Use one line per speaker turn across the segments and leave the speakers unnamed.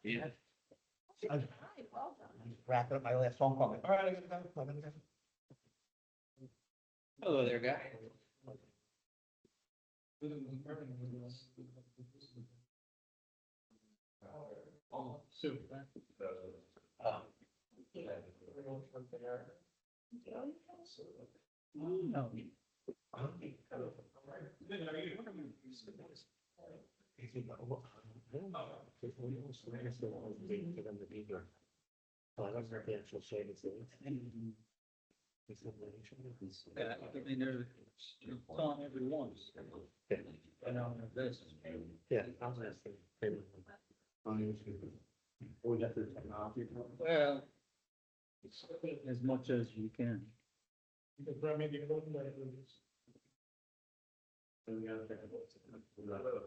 Yeah.
I was wrapping up my last phone call. All right, I gotta go.
Hello there, guy.
Super.
No.
Yeah, I mean, they're telling everyone. I know this.
Yeah.
Well, as much as you can.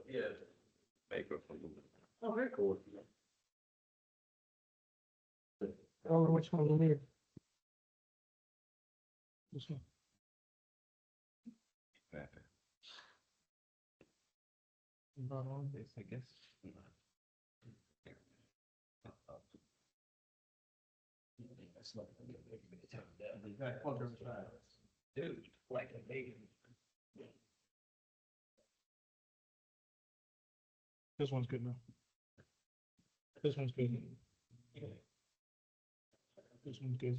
Yeah.
Oh, very cool. I don't know which one you need. This one. Not on this, I guess. Dude, like a baby. This one's good now. This one's good. This one's good.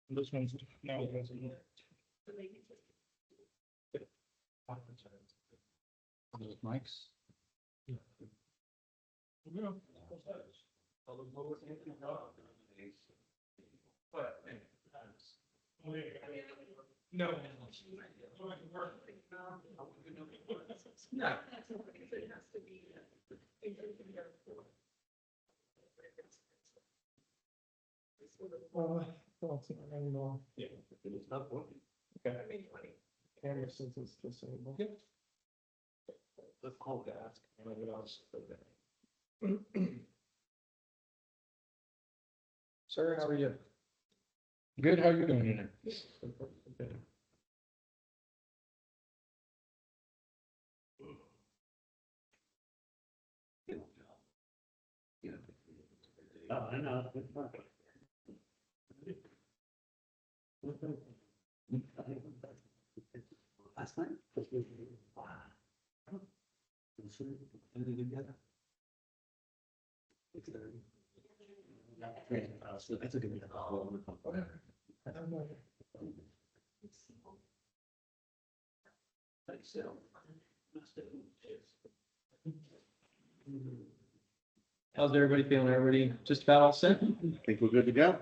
This one's now.
Those mics.
Yeah. No.
No.
Don't see it anymore.
Yeah. It's not working.
Okay. Camera says it's disabled. Yep.
Let's call to ask.
Sir, how are you? Good, how are you doing today?
I know. Last night? Wow. Together. So that's a good.
How's everybody feeling? Everybody just about all set?
I think we're good to go.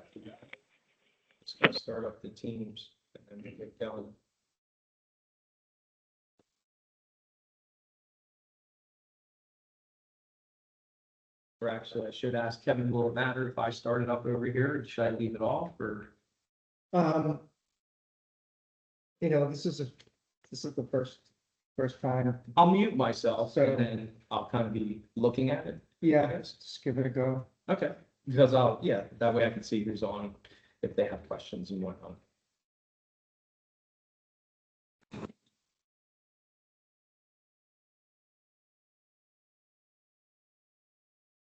Just gonna start up the teams and then get going. Or actually, I should ask Kevin, will it matter if I start it up over here? Or should I leave it off or?
You know, this is the first time.
I'll mute myself
So-
and then I'll kind of be looking at it.
Yeah, just give it a go.
Okay, because yeah, that way I can see who's on, if they have questions and whatnot.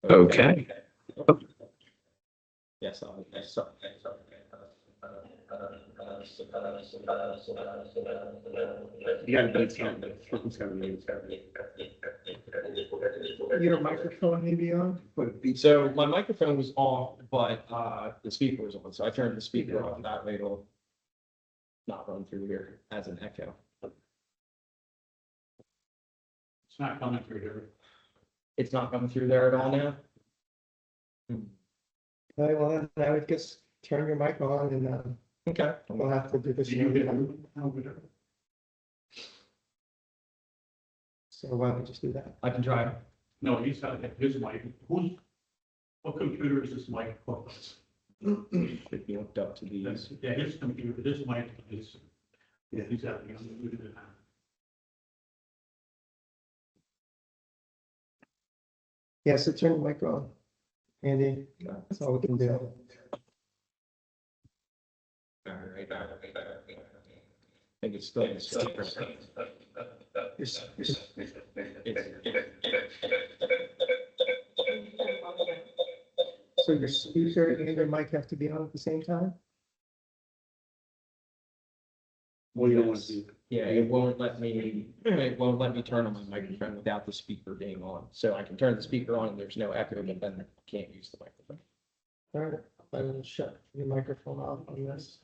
Okay. Yes,
You got to
Your microphone may be on?
So my microphone was off, but the speaker was on, so I turned the speaker off, that way it'll not run through here as an echo.
It's not coming through here.
It's not coming through there at all now?
All right, well, then I would just turn your mic on and
Okay.
we'll have to do this. So why don't we just do that?
I can try.
No, he's got his mic. What computer is this mic?
Should be hooked up to these.
Yeah, his computer, this mic is, yeah, he's got it on.
Yeah, so turn the mic on. Andy, that's all we can do.
All right. I think it's still.
So your speaker and your mic have to be on at the same time?
What do you want to do?
Yeah, it won't let me turn on my microphone without the speaker being on. So I can turn the speaker on and there's no echo, but then I can't use the microphone.
All right, I'm gonna shut your microphone off on this.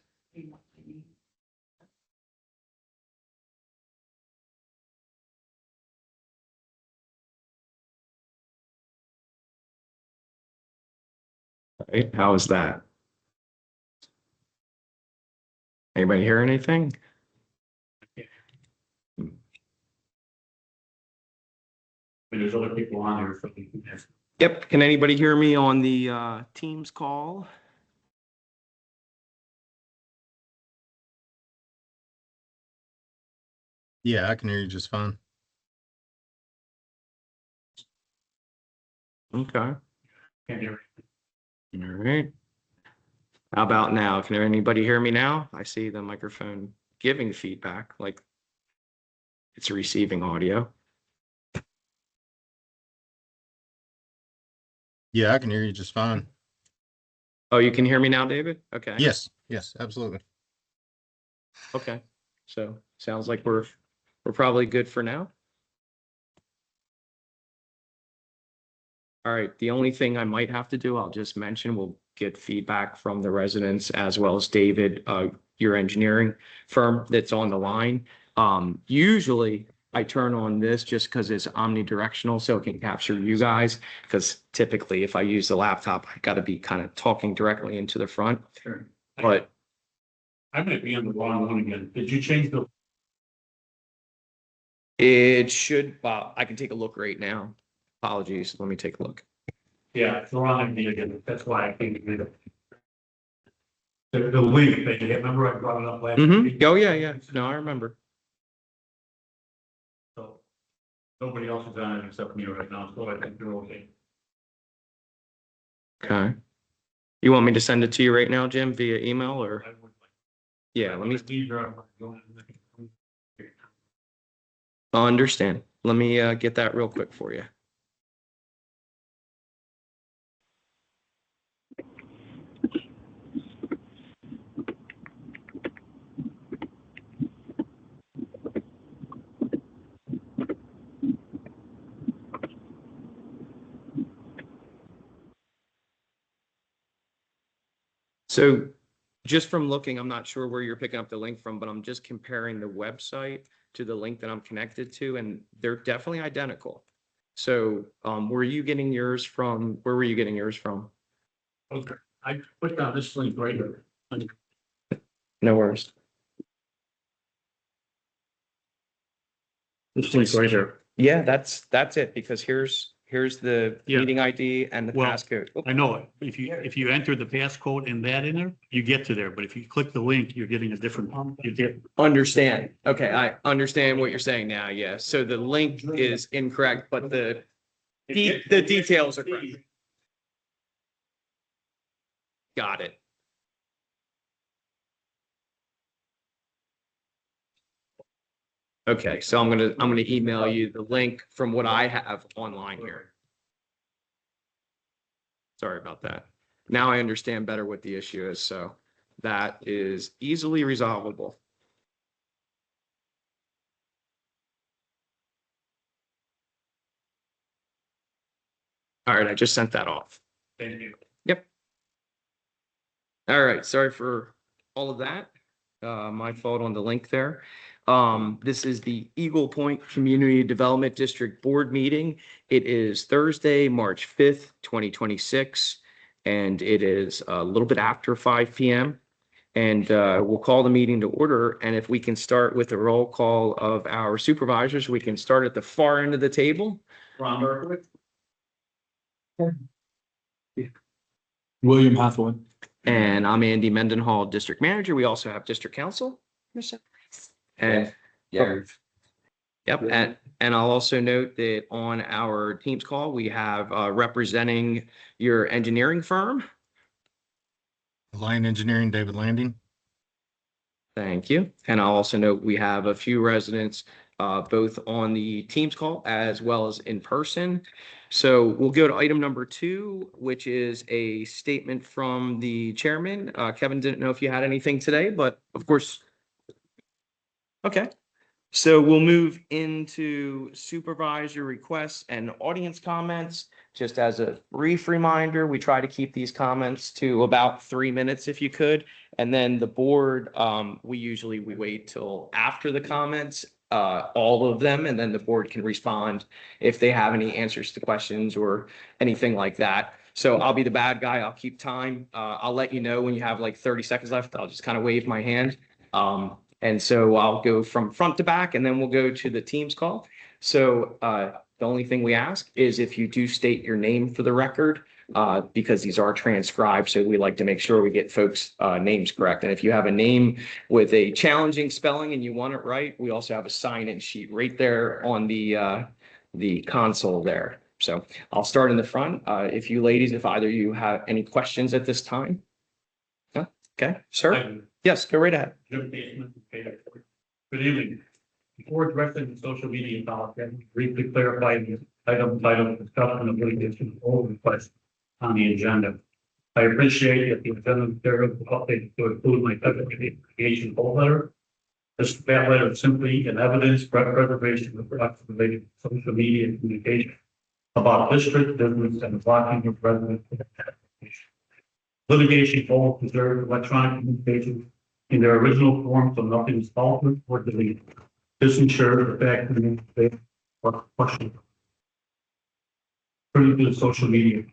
Right, how is that? Anybody hear anything?
But there's other people on there. So we can ask.
Yep, can anybody hear me on the Teams call?
Yeah, I can hear you just fine.
Okay,
Can't hear.
all right. How about now? Can anybody hear me now? I see the microphone giving feedback, like it's receiving audio.
Yeah, I can hear you just fine.
Oh, you can hear me now, David? Okay.
Yes, yes, absolutely.
Okay, so sounds like we're probably good for now. All right, the only thing I might have to do, I'll just mention, we'll get feedback from the residents as well as David, your engineering firm that's on the line. Usually I turn on this just because it's omnidirectional, so it can capture you guys. Because typically if I use the laptop, I gotta be kind of talking directly into the front,
Sure.
but
I might be on the wrong one again. Did you change the?
it should, I can take a look right now. Apologies, let me take a look.
Yeah, it's the wrong idea again. That's why I think we made it. The link that you remember I brought it up last week.
Oh, yeah. No, I remember.
So nobody else is on it except me right now, so I think you're okay.
Okay. You want me to send it to you right now, Jim, via email or?
I would like-
Yeah, let me
Leave your-
understand. Let me get that real quick for you. So just from looking, I'm not sure where you're picking up the link from, but I'm just comparing the website to the link that I'm connected to, and they're definitely identical. So were you getting yours from, where were you getting yours from?
Okay, I put down this link right here.
No worries.
This link's right here.
Yeah, that's it, because here's the
Yeah.
meeting ID and the
Well,
passcode.
I know it. If you enter the passcode and that in there, you get to there. But if you click the link, you're getting a different, you get.
Understand. Okay, I understand what you're saying now. Yeah, so the link is incorrect, but the details are correct. Got it. Okay, so I'm gonna email you the link from what I have online here. Sorry about that. Now I understand better what the issue is, so that is easily resolvable. All right, I just sent that off.
Thank you.
Yep. All right, sorry for all of that. My fault on the link there. This is the Eagle Pointe Community Development District Board meeting. It is Thursday, March 5th, 2026, and it is a little bit after 5 p.m. And we'll call the meeting to order. And if we can start with a roll call of our supervisors, we can start at the far end of the table.
Ron Berkowitz.
William Hathaway.
And I'm Andy Mendenhall, District Manager. We also have District Council. And yep, and I'll also note that on our Teams call, we have representing your engineering firm.
Line Engineering, David Landing.
Thank you. And I'll also note we have a few residents both on the Teams call as well as in person. So we'll go to item number 2, which is a statement from the chairman. Kevin, didn't know if you had anything today, but of course. Okay. So we'll move into supervisor requests and audience comments. Just as a brief reminder, we try to keep these comments to about 3 minutes if you could. And then the board, we wait till after the comments, all of them, and then the board can respond if they have any answers to questions or anything like that. So I'll be the bad guy. I'll keep time. I'll let you know when you have like 30 seconds left. I'll just kind of wave my hand. And so I'll go from front to back, and then we'll go to the Teams call. So the only thing we ask is if you do state your name for the record, because these are transcribed. So we like to make sure we get folks' names correct. And if you have a name with a challenging spelling and you want it right, we also have a sign-in sheet right there on the console there. So I'll start in the front. If you ladies, if either of you have any questions at this time. No? Okay, sir. Yes, go right ahead.
Jim Casement. Good evening. Before addressing the social media policy, I will briefly clarify the item titled discussion of litigation hold request on the agenda. I appreciate that the agenda material will update to include my litigation hold letter. That letter is simply an evidence preservation of products related to social media and communication about district business and blocking of residents. Litigation hold preserved electronic communications in their original form, so nothing is altered or deleted. This ensures the fact that they are questionable. Turning to the social media.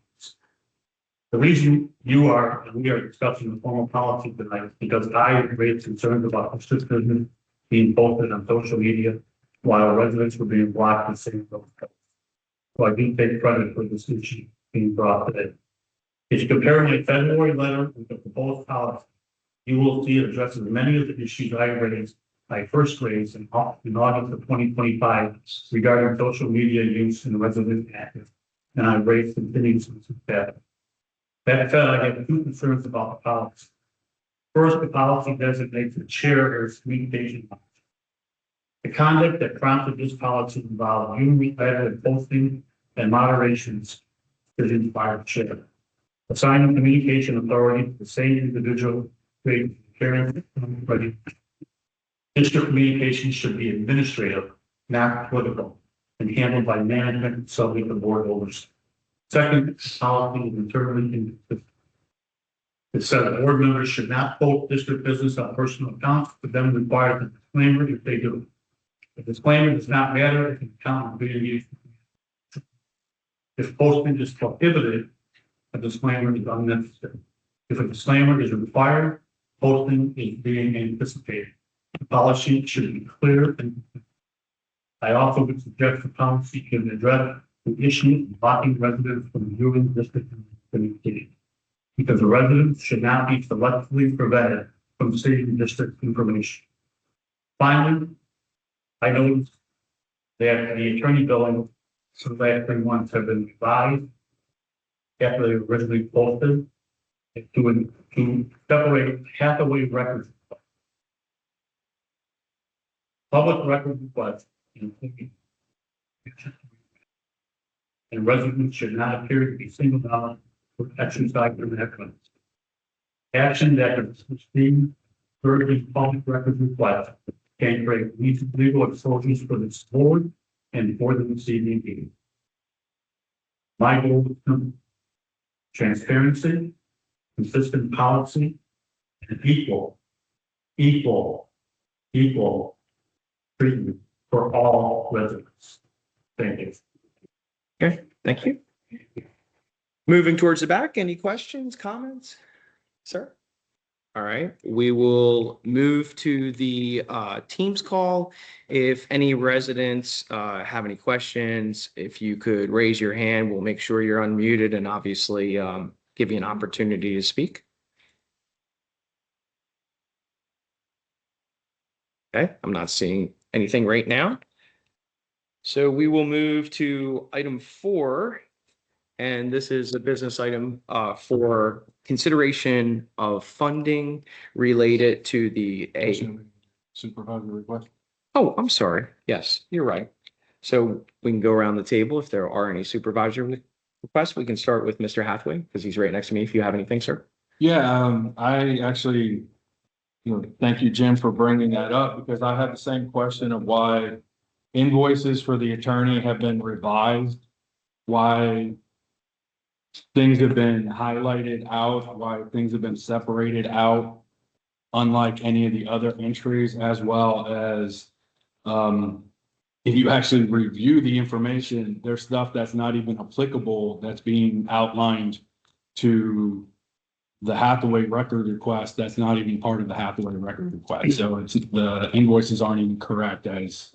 The reason we are discussing the formal policy tonight is because I raised concerns about district business being posted on social media while residents were being blocked and saying those things. So I do take credit for this issue being brought today. If you compare my February letter with the proposed policy, you will see it addresses many of the issues I first raised in August of 2025 regarding social media use in resident active, and I raised continued since that. That said, I have 2 concerns about the policy. First, the policy designates the chair as communication manager. The conduct that prompted this policy involved union posting and moderations decisions by the chair. Assigning communication authority to the same individual creating transparency. District communications should be administrative, not political, and handled by management solely the board oversight. Second, policy is internally inconsistent. It said that board members should not post district business on personal accounts, but then requires a disclaimer if they do. The disclaimer does not matter if an account is being used. If posting is prohibited, a disclaimer is unnecessary. If a disclaimer is required, posting is being anticipated. The policy should be clear, and I also would suggest the policy can address the issue of blocking residents from viewing district communication, because the residents should not be selectively prevented from seeing district information. Finally, I noticed that the attorney billing for the last 3 months have been revised after they were originally posted to separate Hathaway records. Public record requests and residents should not appear to be singled out for exercise of evidence. Action that is sustained for these public record requests can create legal exposures for this board and for the CDD. My goal is simple: transparency, consistent policy, and equal treatment for all residents. Thank you.
Okay, thank you. Moving towards the back, any questions, comments, sir? All right, we will move to the Teams call. If any residents have any questions, if you could raise your hand, we'll make sure you're unmuted and obviously give you an opportunity to speak. Okay, I'm not seeing anything right now. So we will move to item 4. And this is a business item for consideration of funding related to the
Supervisor request.
Oh, I'm sorry. Yes, you're right. So we can go around the table if there are any supervisor requests. We can start with Mr. Hathaway because he's right next to me. If you have anything, sir.
Yeah, I actually, thank you, Jim, for bringing that up because I had the same question of why invoices for the attorney have been revised, why things have been highlighted out, why things have been separated out, unlike any of the other entries, as well as if you actually review the information, there's stuff that's not even applicable that's being outlined to the Hathaway record request that's not even part of the Hathaway record request. So it's the invoices aren't even correct as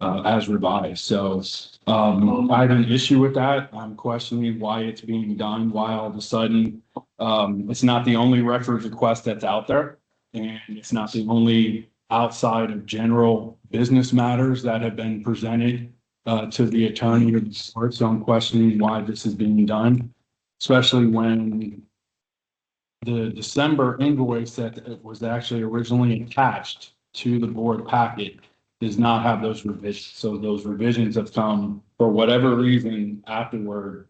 revised. So I have an issue with that. I'm questioning why it's being done, why all of a sudden it's not the only record request that's out there. And it's not the only outside of general business matters that have been presented to the attorney or the court. So I'm questioning why this is being done, especially when the December invoice that was actually originally attached to the board packet does not have those revisions. So those revisions have come for whatever reason afterward.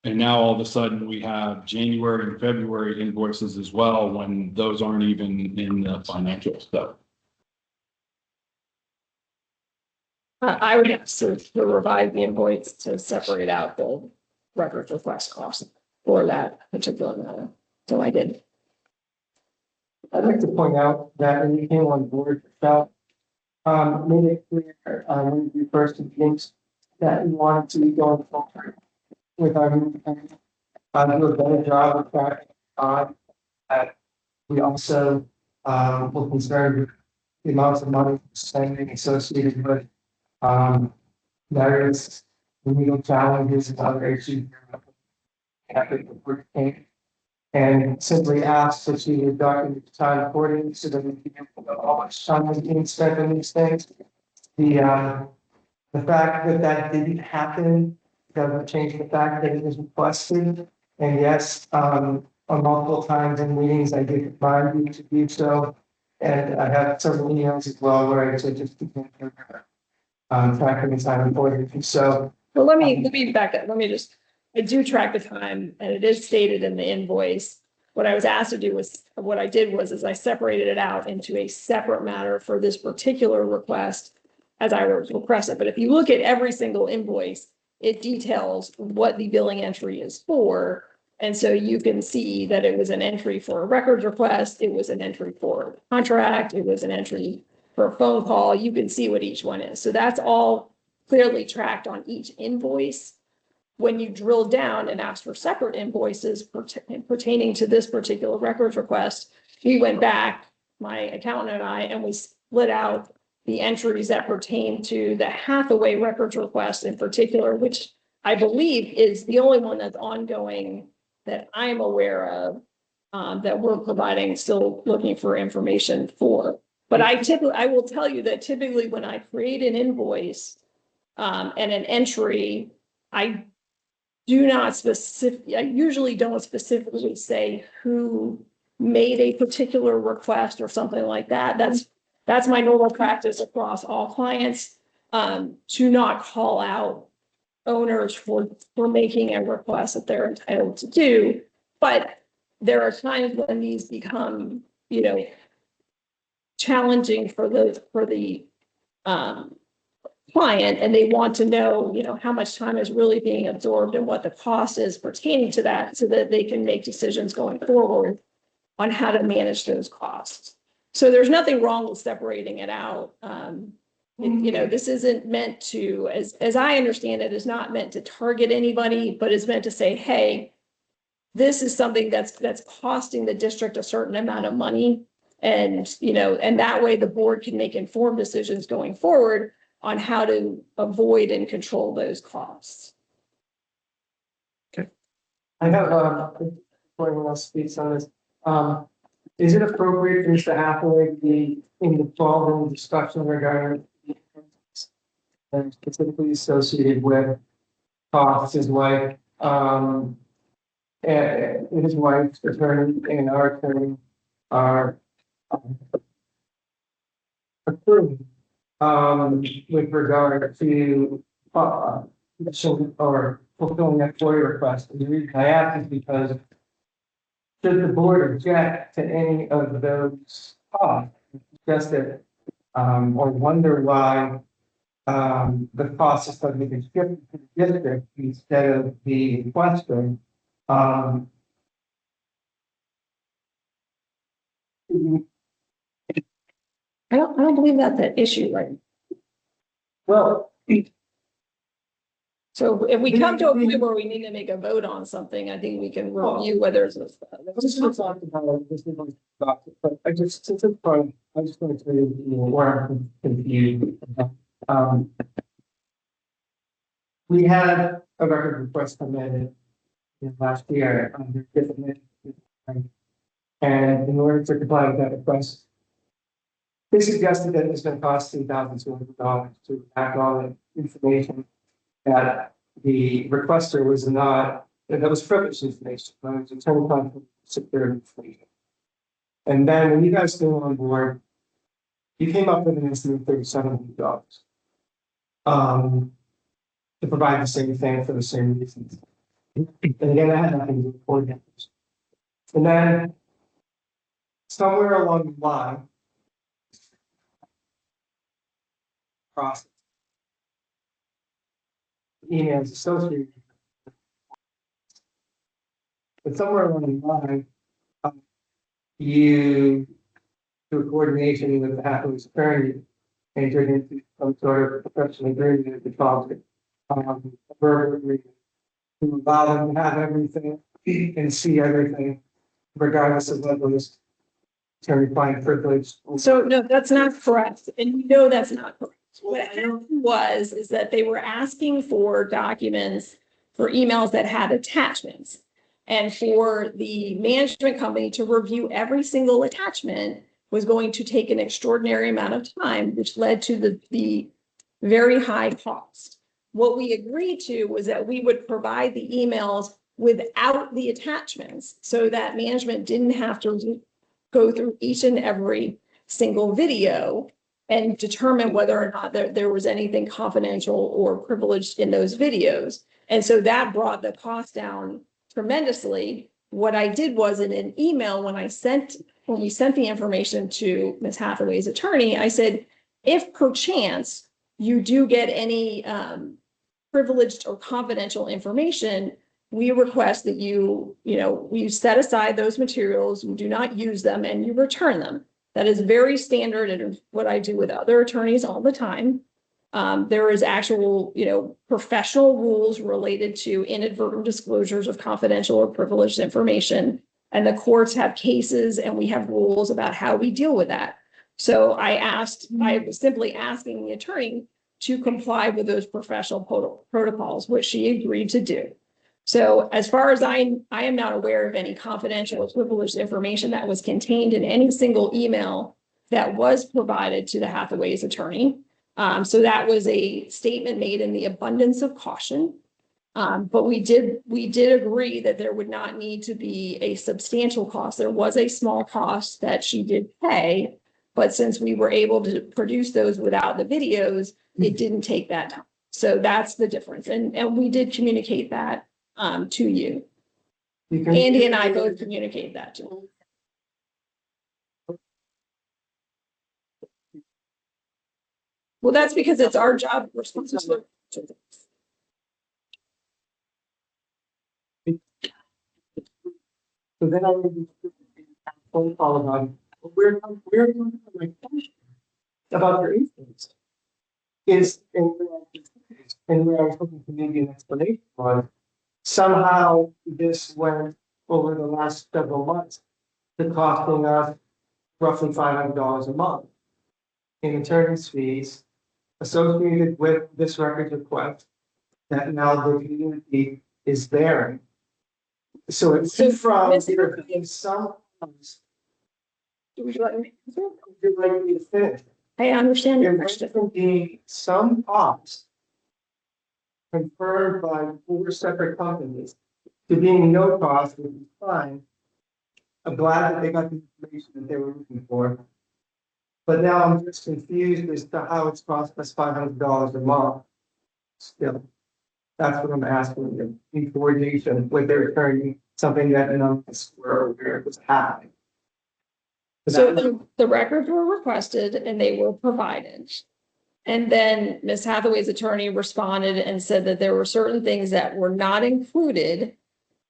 And now all of a sudden we have January and February invoices as well, when those aren't even in the financial stuff.
I would have to revise the invoice to separate out the record request cost for that particular matter. So I did.
I'd like to point out that when you came on board, Michelle, made it clear, when you first meetings, that we wanted to be going forward with our new attorney. Do a better job of tracking on that. We also, were concerned with the amounts of money spending associated with, various legal challenges and other issues. And simply asked that she would document the time accordingly so that we can know how much time was being spent on these things. The fact that that didn't happen doesn't change the fact that it was requested. And yes, on multiple times in meetings, I did remind you to do so. And I have several emails as well where I said just to tracking the time accordingly. So.
Well, let me back up. I do track the time and it is stated in the invoice. What I was asked to do was, I separated it out into a separate matter for this particular request as I requested. But if you look at every single invoice, it details what the billing entry is for. And so you can see that it was an entry for a records request. It was an entry for a contract. It was an entry for a phone call. You can see what each one is. So that's all clearly tracked on each invoice. When you drill down and ask for separate invoices pertaining to this particular records request, we went back, my accountant and we split out the entries that pertain to the Hathaway records request in particular, which I believe is the only one that's ongoing that I'm aware of, that we're providing, still looking for information for. But I will tell you that typically when I create an invoice and an entry, I usually don't specifically say who made a particular request or something like that. That's my normal practice across all clients, to not call out owners for making a request that they're entitled to do. But there are times when these become, challenging for the client, and they want to know, how much time is really being absorbed and what the cost is pertaining to that, so that they can make decisions going forward on how to manage those costs. So there's nothing wrong with separating it out. This isn't meant to, as I understand it, is not meant to target anybody, but is meant to say, hey, this is something that's costing the district a certain amount of money. And, and that way the board can make informed decisions going forward on how to avoid and control those costs.
Okay.
I have, before anyone else speaks on this, is it appropriate for Mr. Hathaway to be involved in the discussion regarding and specifically associated with costs? His wife, his wife's attorney and our attorney are approving with regard to, or fulfilling that FOIA request. And the reason I ask is because should the board object to any of those costs, just that, or wonder why, the cost is suddenly been shifted to the district instead of the requester,
I don't believe that's the issue, right?
well,
So if we come to a point where we need to make a vote on something, I think we can review whether it's.
this is talked about, this is what about it, but I just, since it's fun, I just want to tell you, where I'm confused. We had a record request come in last year under different. And in order to comply with that request, they suggested that it was going to cost $3,200 to back all the information that the requester was not, that was privileged information, that was attorney-client security information. And then when you guys came on board, you came up with an estimate of $3,700 to provide the same thing for the same reasons. And again, that had nothing to do with board members. And then somewhere along the line, process emails associated. But somewhere along the line, you, through coordination with the Hathaway's attorney, entered into some sort of professional agreement with the father, a verbal agreement to allow them to have everything and see everything, regardless of whether it's attorney-client privilege.
So no, that's not correct. And you know that's not correct. What happened was, is that they were asking for documents for emails that had attachments. And for the management company to review every single attachment was going to take an extraordinary amount of time, which led to the very high cost. What we agreed to was that we would provide the emails without the attachments so that management didn't have to go through each and every single video and determine whether or not there was anything confidential or privileged in those videos. And so that brought the cost down tremendously. What I did was in an email, when we sent the information to Ms. Hathaway's attorney, I said, if perchance you do get any privileged or confidential information, we request that you set aside those materials, you do not use them, and you return them. That is very standard and what I do with other attorneys all the time. There is actual, professional rules related to inadvertent disclosures of confidential or privileged information. And the courts have cases and we have rules about how we deal with that. So I was simply asking the attorney to comply with those professional protocols, which she agreed to do. So as far as I am not aware of any confidential or privileged information that was contained in any single email that was provided to the Hathaway's attorney. So that was a statement made in the abundance of caution. But we did agree that there would not need to be a substantial cost. There was a small cost that she did pay, but since we were able to produce those without the videos, it didn't take that time. So that's the difference. And we did communicate that to you. Andy and I both communicate that to you. Well, that's because it's our job responsibility.
So then I would phone call about where about your influence is and where I was hoping to maybe an explanation was somehow this went over the last several months to costing us roughly $500 a month in attorney's fees associated with this record request that now the community is bearing. So it's from there being some.
Would you like me
To finish?
I understand your
There went
question.
from being some costs confirmed by 4 separate companies to being no cost, which is fine. I'm glad that they got the information that they were looking for. But now I'm just confused as to how it's cost us $500 a month. Still, that's what I'm asking you, in coordination with their attorney, something that none of us were aware it was happening.
So the records were requested and they were provided. And then Ms. Hathaway's attorney responded and said that there were certain things that were not included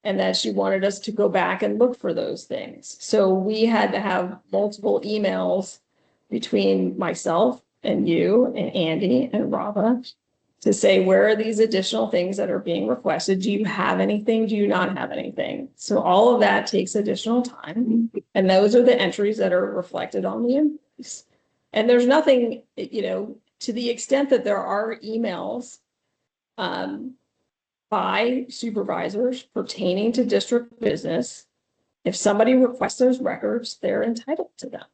and that she wanted us to go back and look for those things. So we had to have multiple emails between myself and you and Andy and Rabah to say, where are these additional things that are being requested? Do you have anything? Do you not have anything? So all of that takes additional time. And those are the entries that are reflected on the invoice. And there's nothing, you know, to the extent that there are emails by supervisors pertaining to district business, if somebody requests those records, they're entitled to them.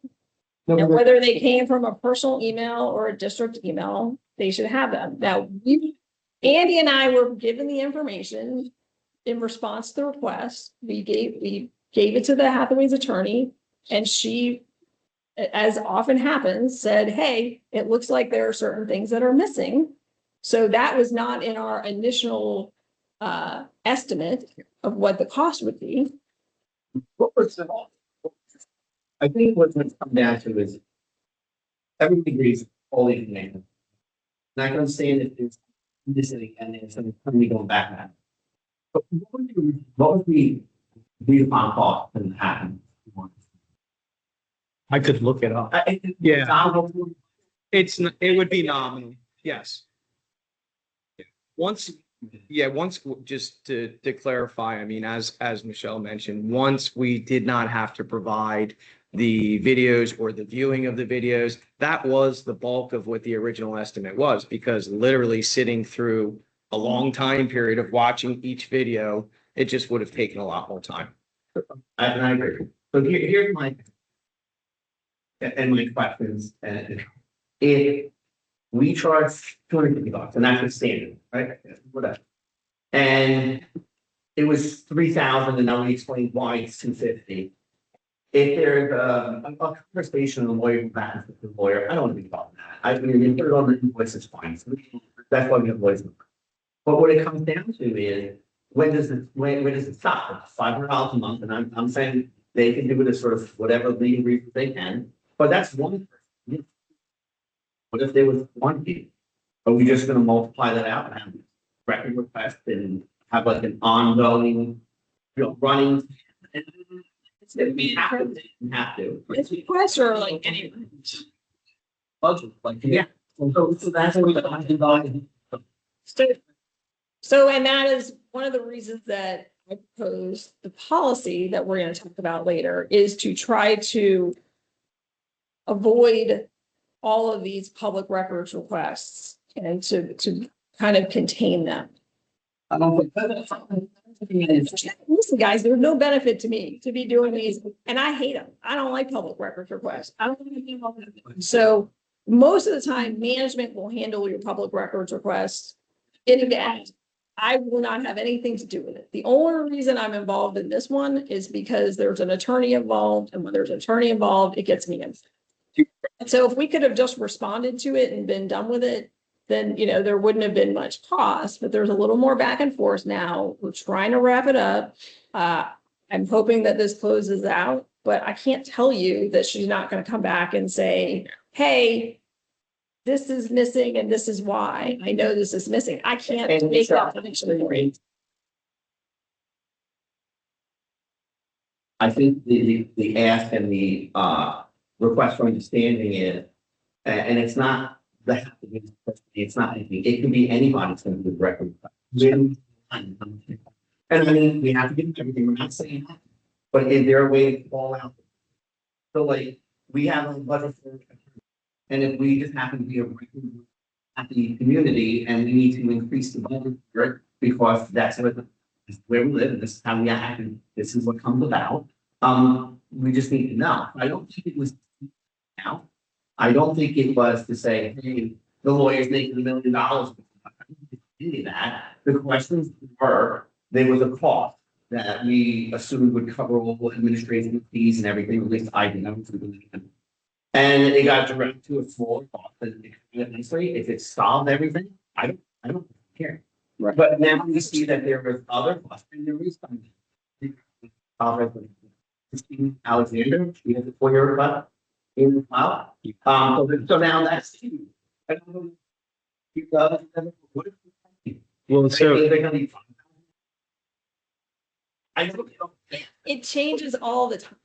And whether they came from a personal email or a district email, they should have them. Now, Andy and I were given the information in response to the request. We gave it to the Hathaway's attorney, and she, as often happens, said, hey, it looks like there are certain things that are missing. So that was not in our initial estimate of what the cost would be.
What was the, I think what's come down to is everybody agrees all the information. And I can understand if there's missing and then something going back now. But what was the agreed upon cost that happened?
I could look it up. Yeah. It would be nominal, yes. Once, just to clarify, I mean, as Michelle mentioned, once we did not have to provide the videos or the viewing of the videos, that was the bulk of what the original estimate was, because literally sitting through a long time period of watching each video, it just would have taken a lot more time.
I agree. So here's my questions. And if we charge $250, and that's the standard, right? Whatever. And it was 3,000, and now we explained why it's 250. If there's a conversation, the lawyer back with the lawyer, I don't want to be about that. I mean, you put it on the invoice, it's fine. So that's why we have lawyers. But what it comes down to is when does it stop? It's $500 a month, and I'm saying they can do it as sort of whatever legal reasons they can. But that's one person. What if there was one people? Are we just going to multiply that out and have record request and have like an ongoing, running? We have to.
It's requests are like any
Budget, like, yeah. So that's what
So, and that is one of the reasons that I proposed the policy that we're going to talk about later, is to try to avoid all of these public records requests and to kind of contain them.
I don't think
Listen, guys, there's no benefit to me to be doing these, and I hate them. I don't like public records requests. I don't want to be involved in them. So most of the time, management will handle your public records requests in that. I will not have anything to do with it. The only reason I'm involved in this one is because there's an attorney involved, and when there's an attorney involved, it gets me in. And so if we could have just responded to it and been done with it, then, you know, there wouldn't have been much cost, but there's a little more back and forth now. We're trying to wrap it up. I'm hoping that this closes out, but I can't tell you that she's not going to come back and say, hey, this is missing and this is why. I know this is missing. I can't make that prediction for you.
I think the ask and the request for understanding is, and it's not that it's not anything. It can be anybody's going to do record. And I mean, we have to get everything. We're not saying that, but is there a way to fall out? So like we have a budget for, and if we just happen to be a happy community and we need to increase the budget for it because that's where we live and this is how we act and this is what comes about. We just need to know. I don't think it was now. I don't think it was to say, hey, the lawyer's making $1 million. I didn't do that. The questions were, there was a cost that we assumed would cover all administrative fees and everything, at least I didn't know. And it got directed to a smaller cost, and honestly, if it solved everything, I don't care.
Right.
But now we see that there was other costs, and there is some. Christine Alexander, she has a 4-year request in the file. So now that's two. I don't know. What if-
Well, so
They're gonna be fine. I don't know.
It changes all the time.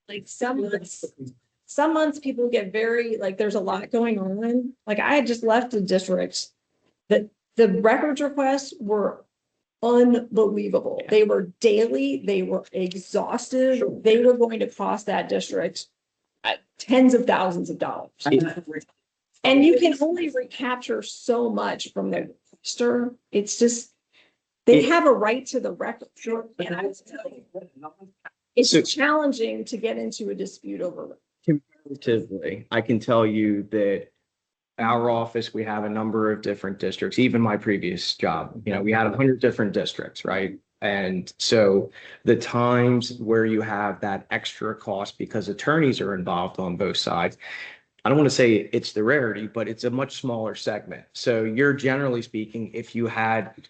Like some months people get very, like, there's a lot going on. Like I had just left a district that the records requests were unbelievable. They were daily, they were exhaustive. They were going to cost that district tens of thousands of dollars. And you can only recapture so much from the register. It's just, they have a right to the record. Sure. And I was telling you, it's challenging to get into a dispute over it.
comparatively, I can tell you that our office, we have a number of different districts, even my previous job, we had 100 different districts, right? And so the times where you have that extra cost because attorneys are involved on both sides, I don't want to say it's the rarity, but it's a much smaller segment. So you're generally speaking, if you had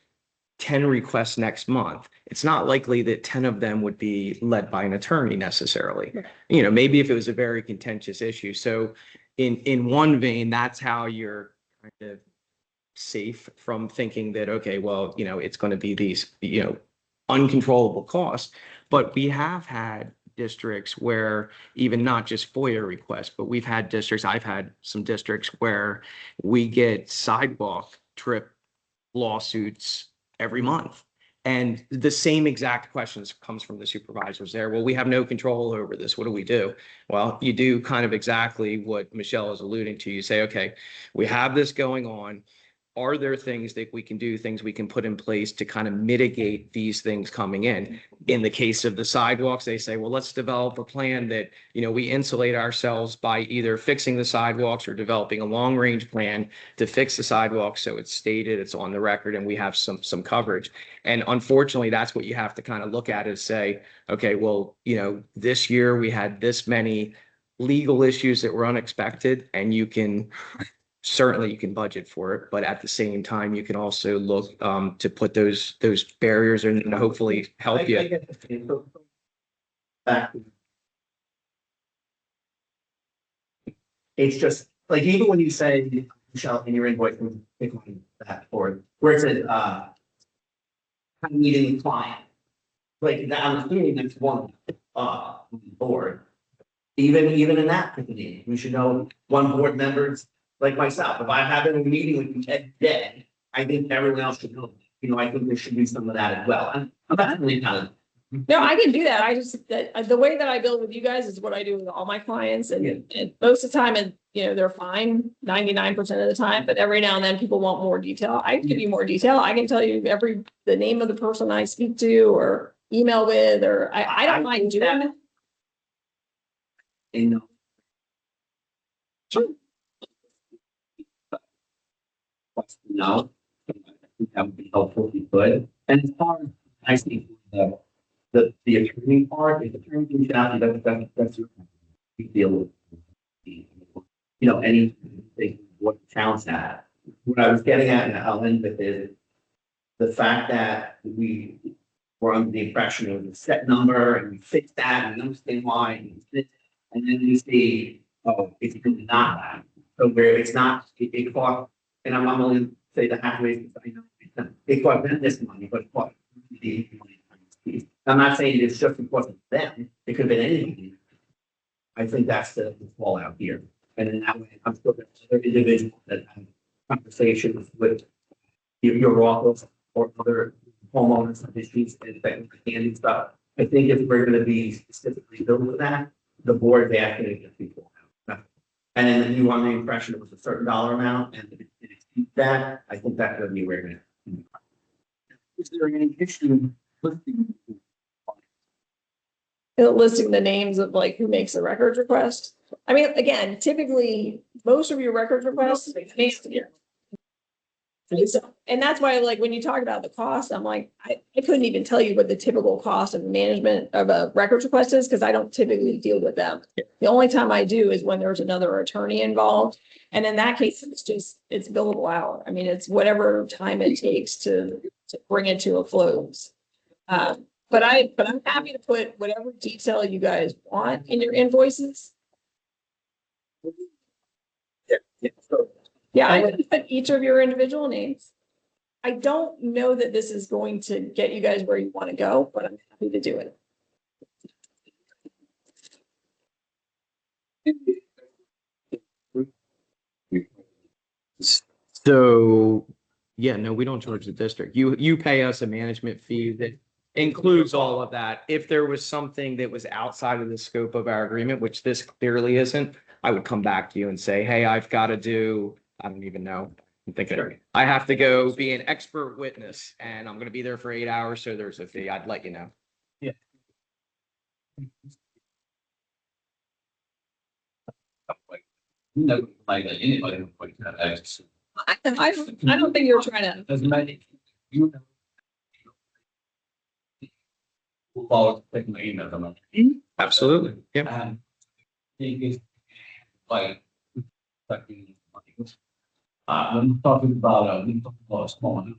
10 requests next month, it's not likely that 10 of them would be led by an attorney necessarily. Maybe if it was a very contentious issue. So in one vein, that's how you're kind of safe from thinking that, okay, well, it's going to be these, uncontrollable costs. But we have had districts where even not just FOIA requests, but we've had districts, I've had some districts where we get sidewalk trip lawsuits every month. And the same exact questions comes from the supervisors there. Well, we have no control over this. What do we do? Well, you do kind of exactly what Michelle is alluding to. You say, okay, we have this going on. Are there things that we can do, things we can put in place to kind of mitigate these things coming in? In the case of the sidewalks, they say, well, let's develop a plan that, we insulate ourselves by either fixing the sidewalks or developing a long range plan to fix the sidewalks. So it's stated, it's on the record, and we have some coverage. And unfortunately, that's what you have to kind of look at is say, okay, well, this year we had this many legal issues that were unexpected, and certainly you can budget for it, but at the same time, you can also look to put those barriers and hopefully help you.
It's just like, even when you say, Michelle, in your invoice, that for where it says, meeting the client, like that, I'm assuming that's one board. Even in that meeting, we should know one board members. Like myself, if I'm having a meeting with you every day, I think everyone else should know. I think there should be some of that as well. And I'm not really kind of.
No, I can do that. I just, the way that I build with you guys is what I do with all my clients, and most of the time, and they're fine 99% of the time, but every now and then people want more detail. I can give you more detail. I can tell you the name of the person I speak to or email with, or I don't mind doing that.
Sure. No, I think that would be helpful if you could. And as far as I think the attorney part, if the attorney reaches out, that's your deal with. Anything what the challenge that. What I was getting at, and I'll end with is the fact that we were under the impression of a set number and we fixed that and we understand why, and then we see, oh, it's really not that. So where it's not, it cost. And I'm only going to say the Hathaway, I know it cost them this money, but it cost the money. I'm not saying it's just because of them. It could have been anything. I think that's the fallout here. And in that way, I'm still got other individuals that have conversations with your office or other homeowners of issues and handy stuff. I think if we're going to be specifically built with that, the board is asking to get people out. And then you want the impression it was a certain dollar amount and it exceeds that, I think that's going to be where we're going to. Is there any issue
listing the names of like who makes a records request? I mean, again, typically most of your records requests, And that's why, like, when you talk about the cost, I'm like, I couldn't even tell you what the typical cost of management of a records request is, because I don't typically deal with them. The only time I do is when there's another attorney involved. And in that case, it's billable hour. I mean, it's whatever time it takes to bring it to a close. But I'm happy to put whatever detail you guys want in your invoices. Yeah, I can put each of your individual names. I don't know that this is going to get you guys where you want to go, but I'm happy to do it.
So, yeah, no, we don't charge the district. You pay us a management fee that includes all of that. If there was something that was outside of the scope of our agreement, which this clearly isn't, I would come back to you and say, hey, I've got to do, I don't even know. I'm thinking, I have to go be an expert witness and I'm going to be there for 8 hours. So there's a fee. I'd let you know.
Never like anybody would point that out.
I don't think you're trying to.
As many, you know. We'll always take my email from them.
Absolutely. Yeah.
And it is like, I'm talking about, a small amount.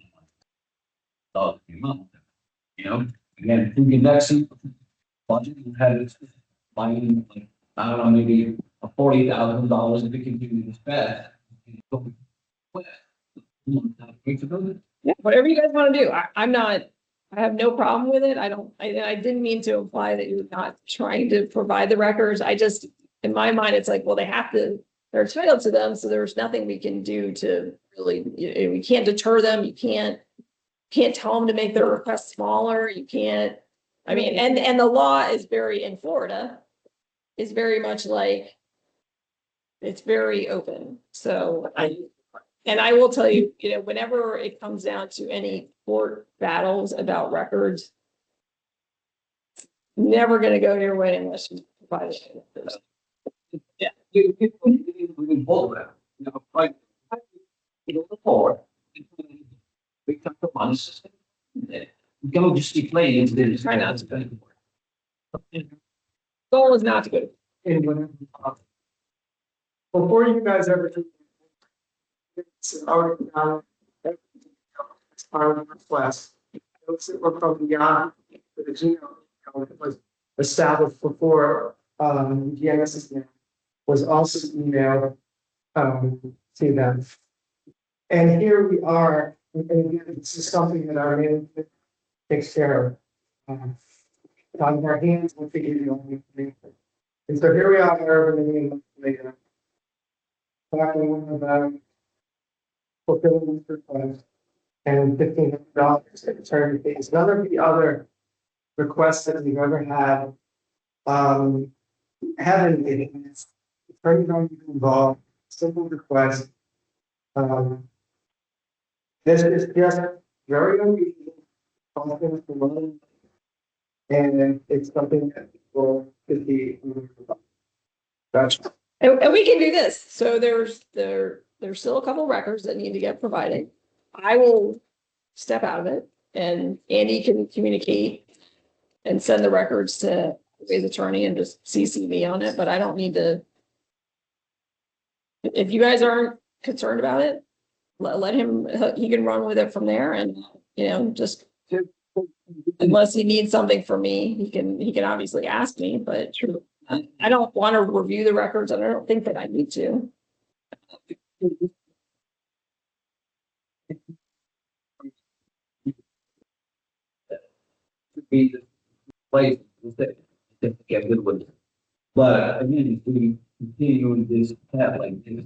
You know, again, through the next budget, you had it buying, like, I don't know, maybe $40,000 if it can do this bad.
Yeah, whatever you guys want to do. I have no problem with it. I didn't mean to imply that you're not trying to provide the records. I just, in my mind, it's like, well, they're entitled to them. So there's nothing we can do to really, we can't deter them. You can't tell them to make their request smaller. You can't, I mean, and the law is in Florida, is very much like, it's very open. So I will tell you, whenever it comes down to any court battles about records, never going to go your way unless you provide it.
Yeah, you can hold that, you know, like, you go forward. Big time of money system. You cannot just keep playing into this.
Try not to. Goal is not to go.
And whatever. Before you guys ever do. It's already done. It's part of the request. Those that were from beyond the genome that was established before GNSS was also emailed to them. And here we are, and again, this is something that our management takes care of. Out of our hands, we'll figure the only thing. And so here we are, many months later. Talking about fulfilling this request and $1,500 in attorney fees. None of the other requests that we've ever had haven't been. Attorneys don't even involved. Simple request. This is just very unusual. Confidence for money, and it's something that people could be. Gotcha.
And we can do this. So there's still a couple records that need to get provided. I will step out of it and Andy can communicate and send the records to his attorney and just CC me on it, but I don't need to. If you guys aren't concerned about it, let him, he can run with it from there and, just unless he needs something from me, he can obviously ask me, but I don't want to review the records and I don't think that I need to.
Be the place that get good with it. But again, if we continue in this path like this,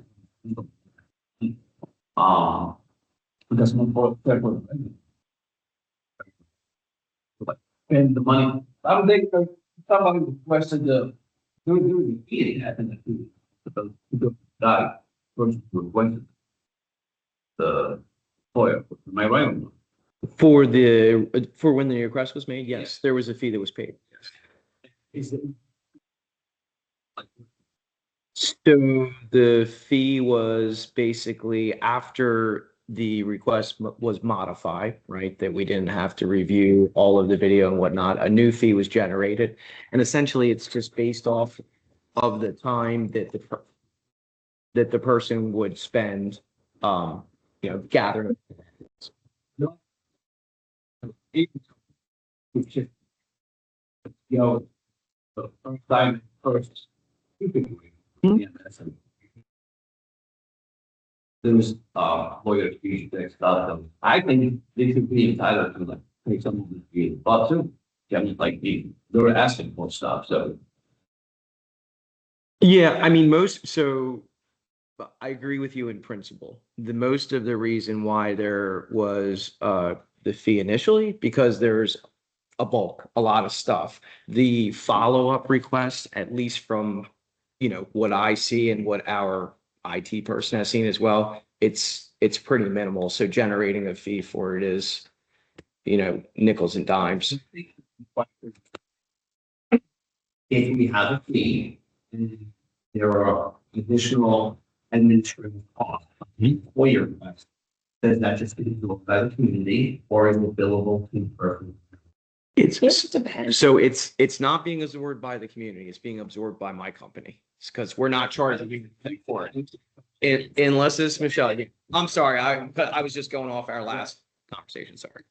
because more people, and the money, I don't think somebody requested the do the fee happened to the guy first requested the lawyer. Am I right?
For when the request was made, yes, there was a fee that was paid.
Is it?
So the fee was basically after the request was modified, right? That we didn't have to review all of the video and whatnot. A new fee was generated. And essentially it's just based off of the time that the person would spend, gathering.
Which is, the first time first. Yeah, that's it. There was, lawyer fees that stuff, and I think they should be entitled to like pay some of the fee, but too. Just like they were asking for stuff, so.
Yeah, I mean, I agree with you in principle. The most of the reason why there was the fee initially, because there's a lot of stuff. The follow-up request, at least from, what I see and what our IT person has seen as well, it's pretty minimal. So generating a fee for it is, nickels and dimes.
If we have a fee, there are additional administrative costs for your request. Does that just get billed by the community or is it billable to the person?
It depends.
So it's not being absorbed by the community, it's being absorbed by my company. It's because we're not charging for it. Unless it's Michelle. I'm sorry, I was just going off our last conversation, sorry.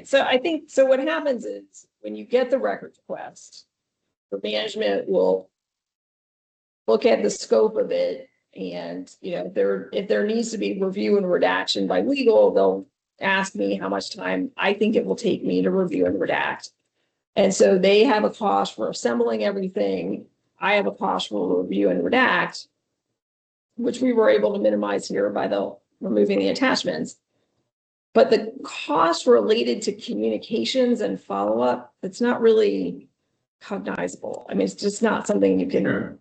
So I think, so what happens is when you get the records request, the management will look at the scope of it and, if there needs to be review and redaction by legal, they'll ask me how much time I think it will take me to review and redact. And so they have a cost for assembling everything. I have a cost for review and redact, which we were able to minimize here by removing the attachments. But the cost related to communications and follow-up, it's not really cognizable. I mean, it's just not something you can.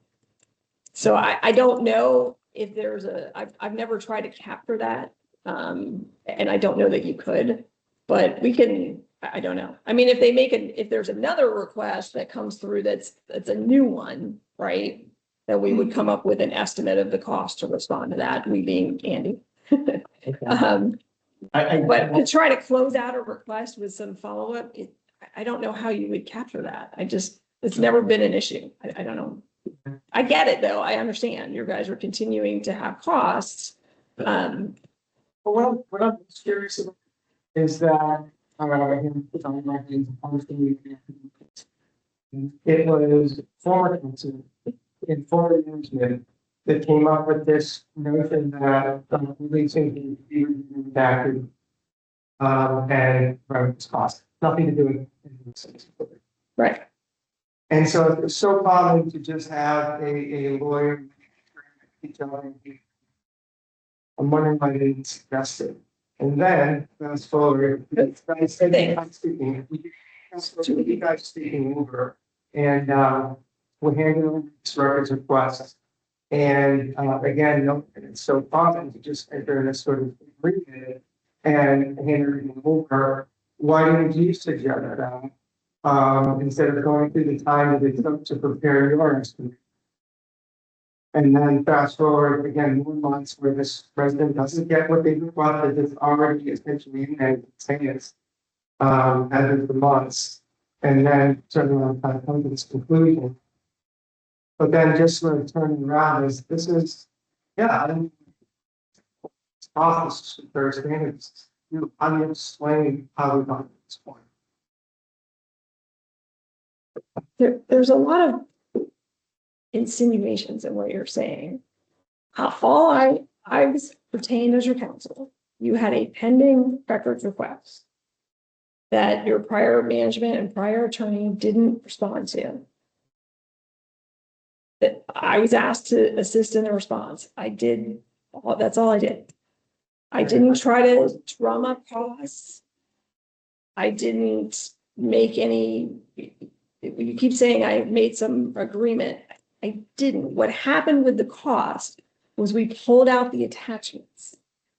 So I don't know if there's I've never tried to capture that. And I don't know that you could, but we can, I don't know. I mean, if there's another request that comes through, that's a new one, right? Then we would come up with an estimate of the cost to respond to that, we being Andy. But to try to close out a request with some follow-up, I don't know how you would capture that. It's never been an issue. I don't know. I get it though. I understand you guys are continuing to have costs.
But what I'm curious about is that, it was former council in former management that came up with this notion that releasing can be redacted and its cost, nothing to do with it.
Right.
And so it's so common to just have a lawyer I'm wondering why they didn't suggest it. And then fast forward, you guys speaking over, and we're handing over this records request. And again, it's so common to just enter in a sort of agreement and hand everything over. Why didn't you suggest that? Instead of going through the time that it took to prepare your estimate. And then fast forward again, more months where this resident doesn't get what they requested, it's already essentially in advance, as of the months. And then turning around kind of come to this conclusion. But then just sort of turning around is, this is, I mean, it's process, their standards, I'm explaining how we got to this point.
There's a lot of insinuations in what you're saying. All I was retained as your counsel. You had a pending records request that your prior management and prior attorney didn't respond to. That I was asked to assist in the response. I did. That's all I did. I didn't try to drum up costs. I didn't make any. You keep saying I made some agreement. I didn't. What happened with the cost was we pulled out the attachments.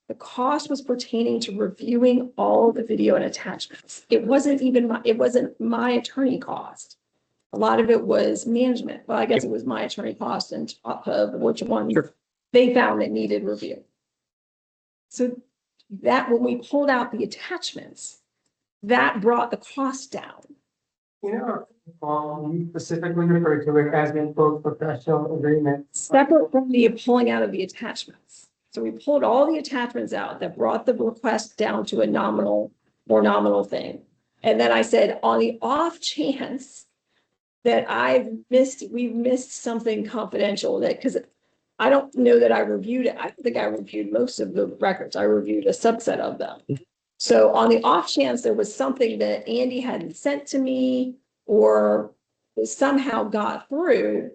The cost was pertaining to reviewing all the video and attachments. It wasn't my attorney cost. A lot of it was management. Well, I guess it was my attorney cost and top of which one they found that needed review. So that when we pulled out the attachments, that brought the cost down.
You specifically referred to it as a quote professional agreement.
Separate from the pulling out of the attachments. So we pulled all the attachments out that brought the request down to a more nominal thing. And then I said, on the off chance that we've missed something confidential, that, because I don't know that I reviewed it. I don't think I reviewed most of the records. I reviewed a subset of them. So on the off chance there was something that Andy hadn't sent to me or somehow got through,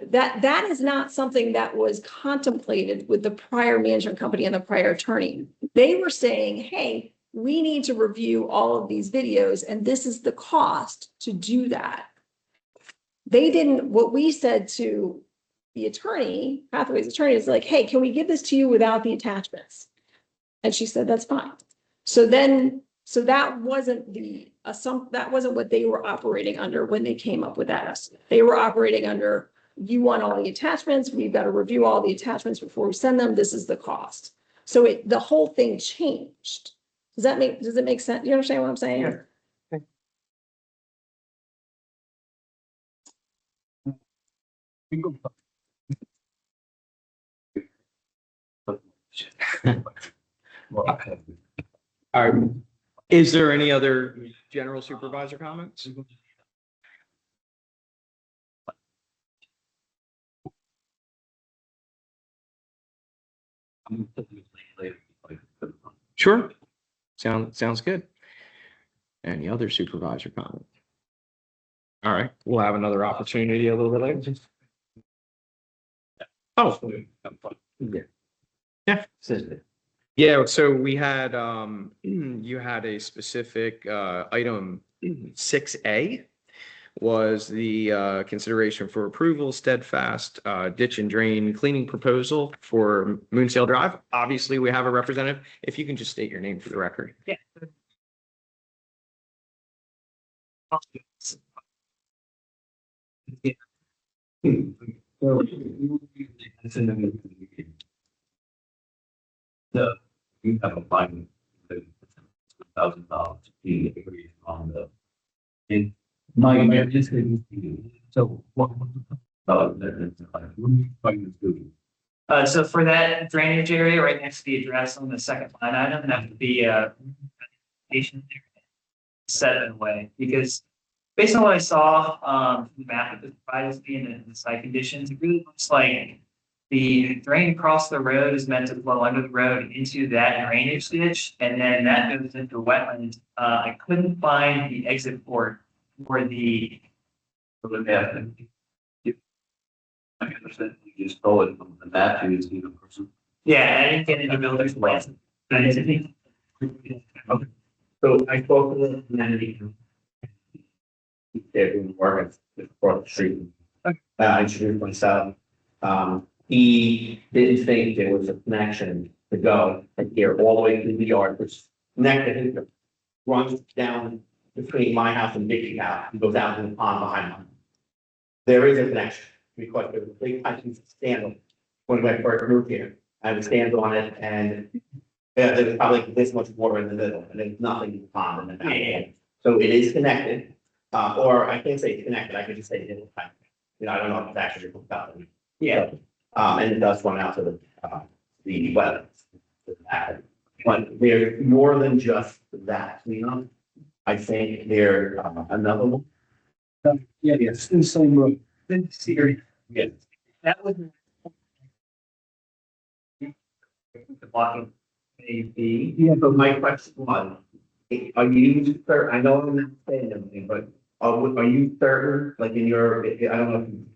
that is not something that was contemplated with the prior management company and the prior attorney. They were saying, hey, we need to review all of these videos and this is the cost to do that. They didn't, what we said to the attorney, Hathaway's attorney, is like, hey, can we give this to you without the attachments? And she said, that's fine. So that wasn't that wasn't what they were operating under when they came up with that estimate. They were operating under, you want all the attachments, we've got to review all the attachments before we send them, this is the cost. So the whole thing changed. Does it make sense? You understand what I'm saying?
Yeah.
All right. Is there any other general supervisor comments? Sure. Sounds good. Any other supervisor comment? All right, we'll have another opportunity a little bit later. Oh. Yeah. Yeah, so we had, you had a specific, item 6A was the, consideration for approval, Steadfast, ditch and drain cleaning proposal for Moonsail Drive. Obviously, we have a representative. If you can just state your name for the record.
Yeah.
So you have a fine $1,000 fee agreed on the. And my this is so what are you trying to do?
So for that drainage area right next to the address on the second line item, that would be set it away, because based on what I saw from the map that was provided to me and the site conditions, it really looks like the drain across the road is meant to flow under the road into that drainage ditch, and then that goes into wetland. I couldn't find the exit port for the.
I understand you just stole it from the map you see the person.
Yeah, I didn't get into builder's plans.
Okay. So I spoke to the Amenity. They're doing work across the street. I introduced myself. He didn't think there was a connection to go from here all the way to the yard, which connected, runs down between my house and Vicky's house and goes out in the pond behind mine. There is a connection because there was a big pipe stand when I first moved here. I would stand on it and there was probably this much water in the middle and there's nothing in the pond in the back. So it is connected, or I can't say it's connected, I could just say it is pipe. You know, I don't know if it's actually hooked up.
Yeah.
And it does run out to the wetlands. But there's more than just that, you know? I think there, another one.
Yeah, yes, in the same road.
Yes.
That was. The blocking maybe.
Yeah, but my question was, are you certain, I know I'm not saying anything, but are you certain, like in your, I don't know if you.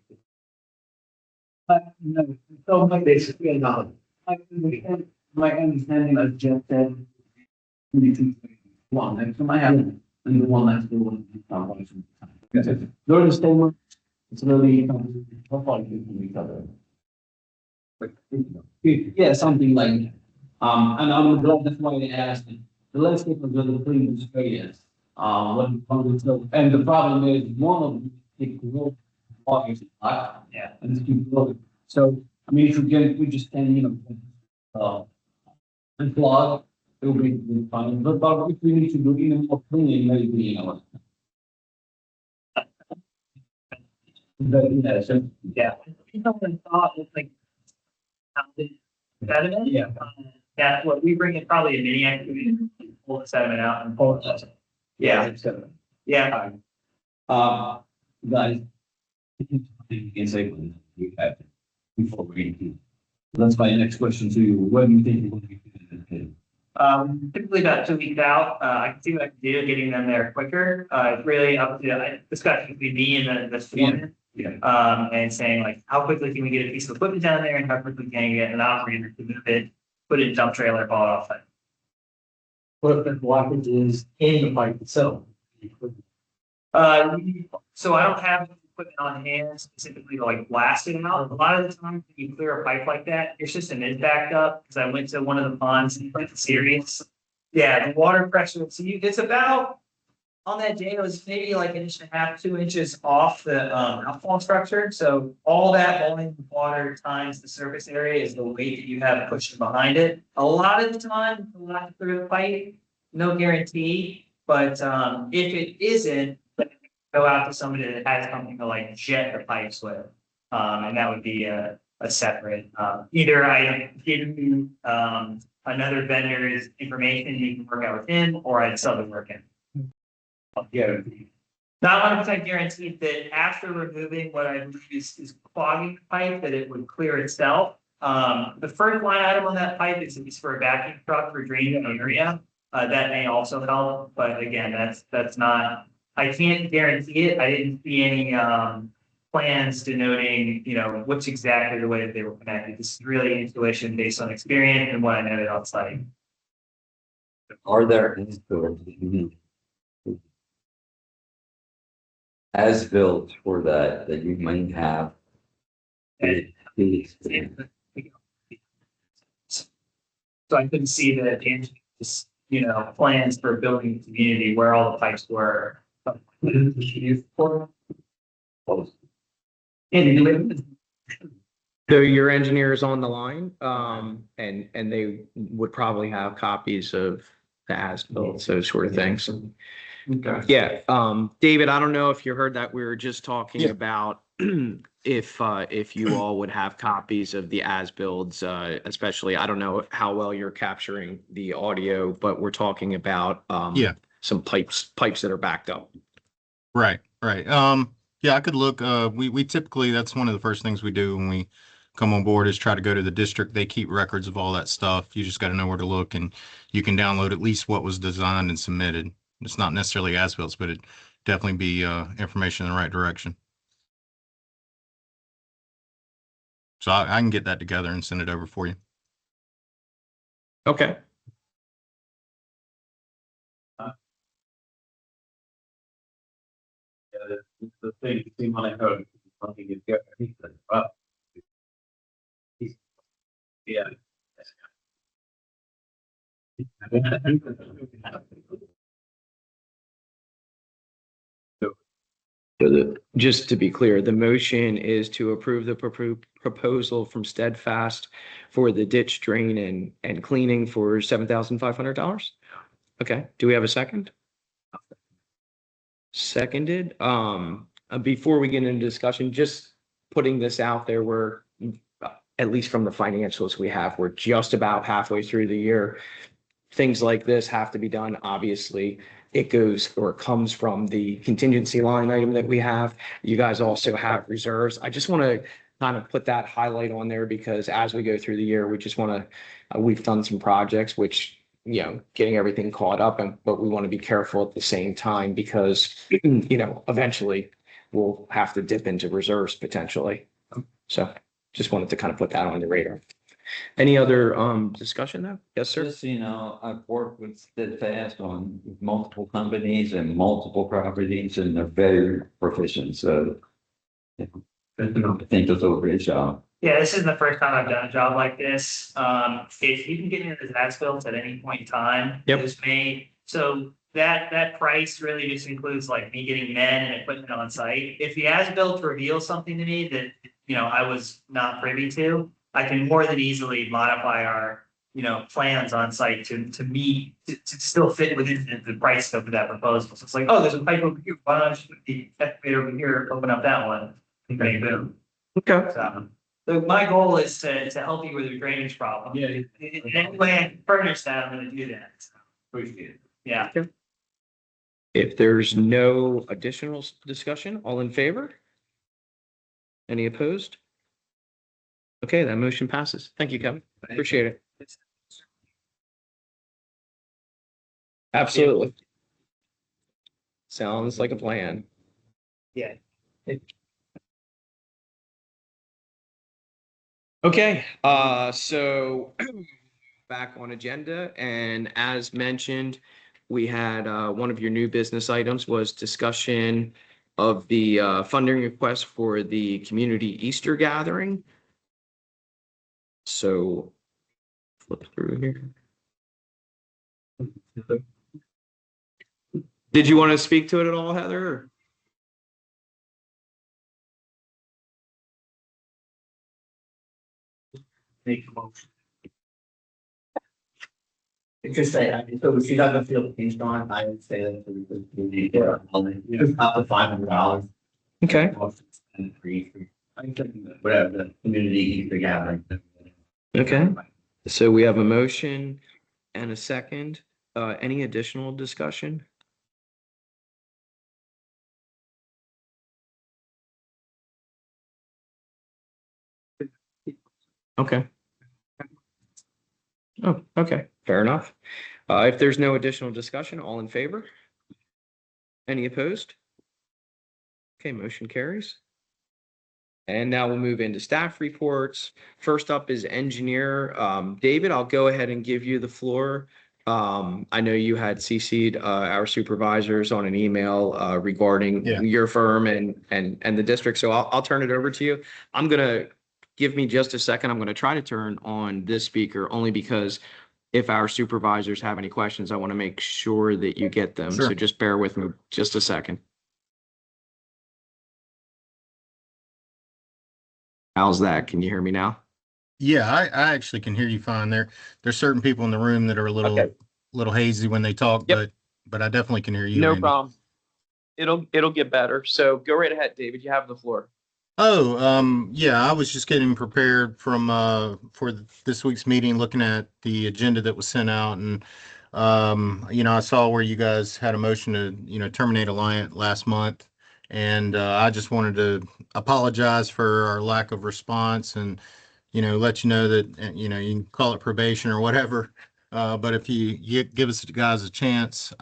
No, so
Basically, another.
my understanding as Jeff said. One, and from my hand, and the one that's the one. They're the same one. It's really, how far you from each other. But, yeah, something like, and I'm glad that's why they asked me. The landscape was really clean, straight, yes. And the problem is, one of them, it grew, obviously,
Yeah.
and just keep growing. So, I mean, if we just can, and plug, it will be fine, but if we need to do even more cleaning, maybe, you know.
Yeah. You know what I thought was like. Sediment?
Yeah.
Yeah, what we bring in probably a mini activity, pull the sediment out and pull it. Yeah, yeah.
Guys. You can say when we have before we. That's my next question to you. When do you think you're going to be finished?
Typically about 2 weeks out, I can see what I can do, getting them there quicker. It's really up to discussion between me and the foreman.
Yeah.
And saying like, how quickly can we get a piece of equipment down there and how quickly can we get an operator to move it, put it in dump trailer, haul it off.
But the blockage is in the pipe itself.
So I don't have equipment on hand specifically to like blast it out. A lot of the time, when you clear a pipe like that, your system is backed up, because I went to one of the ponds in the series. Yeah, the water pressure, so it's about, on that day, it was maybe like 1.5 inches, 2 inches off the outfall structure. So all that volume of water times the surface area is the weight that you have pushing behind it. A lot of the time, a lot of clear the pipe, no guarantee, but if it isn't, go out to somebody that has something to like jet the pipes with. And that would be a separate, either I give you another vendor's information, you can work out with him, or I'd sub the work in.
Yeah.
Not 100% guaranteed that after removing what I believe is clogging the pipe, that it would clear itself. The first line item on that pipe is for a vacuum truck for draining an area. That may also help, but again, that's not, I can't guarantee it. I didn't see any plans denoting, what's exactly the way that they were connected. This is really intuition based on experience and what I know on site.
Are there as built for that you might have?
So I couldn't see that in just, plans for building a community where all the pipes were.
So your engineer is on the line, and they would probably have copies of the as-built, those sort of things.
Okay.
Yeah, David, I don't know if you heard that. We were just talking about if you all would have copies of the as-builds, especially, I don't know how well you're capturing the audio, but we're talking about some pipes that are backed up.
Right. Yeah, I could look. We typically, that's one of the first things we do when we come on board is try to go to the district. They keep records of all that stuff. You just got to know where to look, and you can download at least what was designed and submitted. It's not necessarily as-built, but it definitely be information in the right direction. So I can get that together and send it over for you.
Okay.
The thing you see my code, something you get, yeah.
Just to be clear, the motion is to approve the proposal from Steadfast for the ditch drain and cleaning for $7,500. Okay, do we have a second? Seconded. Before we get into discussion, just putting this out there, we're at least from the financials we have, we're just about halfway through the year. Things like this have to be done. Obviously, it goes or comes from the contingency line item that we have. You guys also have reserves. I just want to kind of put that highlight on there because as we go through the year, we just want to, we've done some projects, which, getting everything caught up, but we want to be careful at the same time because, eventually we'll have to dip into reserves potentially. So just wanted to kind of put that on the radar. Any other discussion though? Yes, sir.
Just, I've worked with Steadfast on multiple companies and multiple properties, and they're very proficient. So I think they'll do a great job.
Yeah, this is the first time I've done a job like this. If you can get into the as-built at any point in time, this may, so that price really just includes like me getting men and equipment on site. If the as-built reveals something to me that, I was not privy to, I can more than easily modify our plans on site to meet, to still fit within the price scope of that proposal. So it's like, oh, there's a pipe over here. Why don't you put the excavator over here, open up that one? Bang, boom.
Okay.
So my goal is to help you with your drainage problem.
Yeah.
In any way I can furnish that, I'm gonna do that. So,
Appreciate it.
yeah.
If there's no additional discussion, all in favor? Any opposed? Okay, that motion passes. Thank you, Kevin. Appreciate it. Absolutely. Sounds like a plan.
Yeah.
Okay, so back on agenda, and as mentioned, we had one of your new business items was discussion of the funding request for the community Easter gathering. So flip through here. Did you want to speak to it at all, Heather? Or?
Make a motion. It's just say, so if she doesn't feel the pinch on, I would say that we need up to $500.
Okay.
And free, whatever, the community Easter gathering.
Okay. So we have a motion and a second. Any additional discussion? Okay. Oh, okay. Fair enough. If there's no additional discussion, all in favor? Any opposed? Okay, motion carries. And now we'll move into staff reports. First up is engineer. David, I'll go ahead and give you the floor. I know you had CC'd our supervisors on an email regarding your firm and the district. So I'll turn it over to you. I'm gonna give me just a second. I'm gonna try to turn on this speaker only because if our supervisors have any questions, I want to make sure that you get them.
Sure.
So just bear with me just a second. How's that? Can you hear me now?
Yeah, I actually can hear you fine. There's certain people in the room that are a little
Okay.
little hazy when they talk,
Yep.
but I definitely can hear you.
No
Andy.
problem. It'll get better. So go right ahead, David. You have the floor.
Oh, yeah, I was just getting prepared from for this week's meeting, looking at the agenda that was sent out, and I saw where you guys had a motion to terminate Alliant last month, and I just wanted to apologize for our lack of response and let you know that you can call it probation or whatever, but if you give us guys a chance,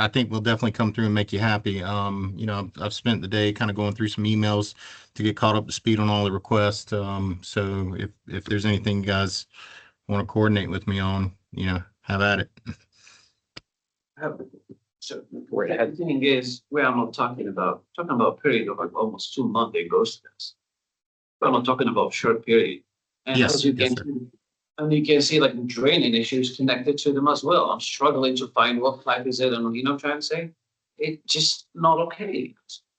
I think we'll definitely come through and make you happy. I've spent the day kind of going through some emails to get caught up to speed on all the requests. So if there's anything you guys want to coordinate with me on, have at it.
So the thing is, we are not talking about a period of like almost 2 months that goes to this. We're not talking about short period. And
Yes,
as you
yes,
can
sir.
see, and you can see like draining issues connected to them as well. I'm struggling to find what type is it, and what I'm trying to say, it's just not okay.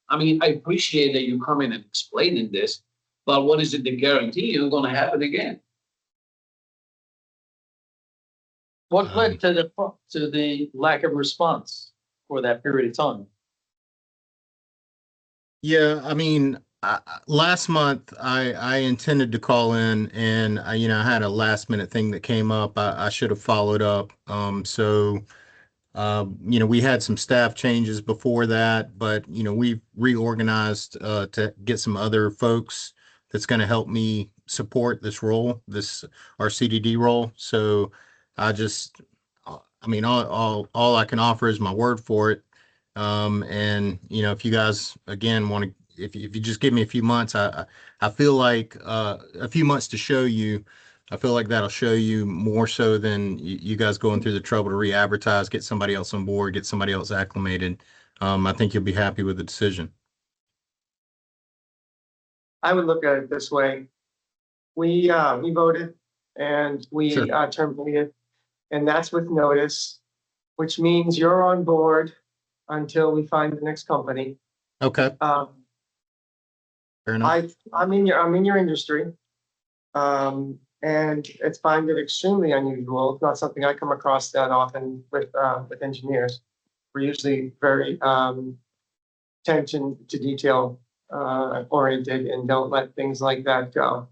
I mean, I appreciate that you coming and explaining this, but what is it to guarantee you're gonna have it again?
What led to the lack of response for that period of time?
Yeah, I mean, last month I intended to call in, and I had a last minute thing that came up. I should have followed up. We had some staff changes before that, but we've reorganized to get some other folks that's going to help me support this role, our CDD role. So I mean, all I can offer is my word for it. And if you guys again want to, if you just give me a few months, I feel like a few months to show you. I feel like that'll show you more so than you guys going through the trouble to re-advertise, get somebody else on board, get somebody else acclimated. I think you'll be happy with the decision.
I would look at it this way. We voted and we
Sure.
terminated, and that's with notice, which means you're on board until we find the next company.
Okay, fair enough.
I'm in your industry. And it's find it extremely unusual. It's not something I come across that often with engineers. We're usually very attention to detail oriented and don't let things like that go.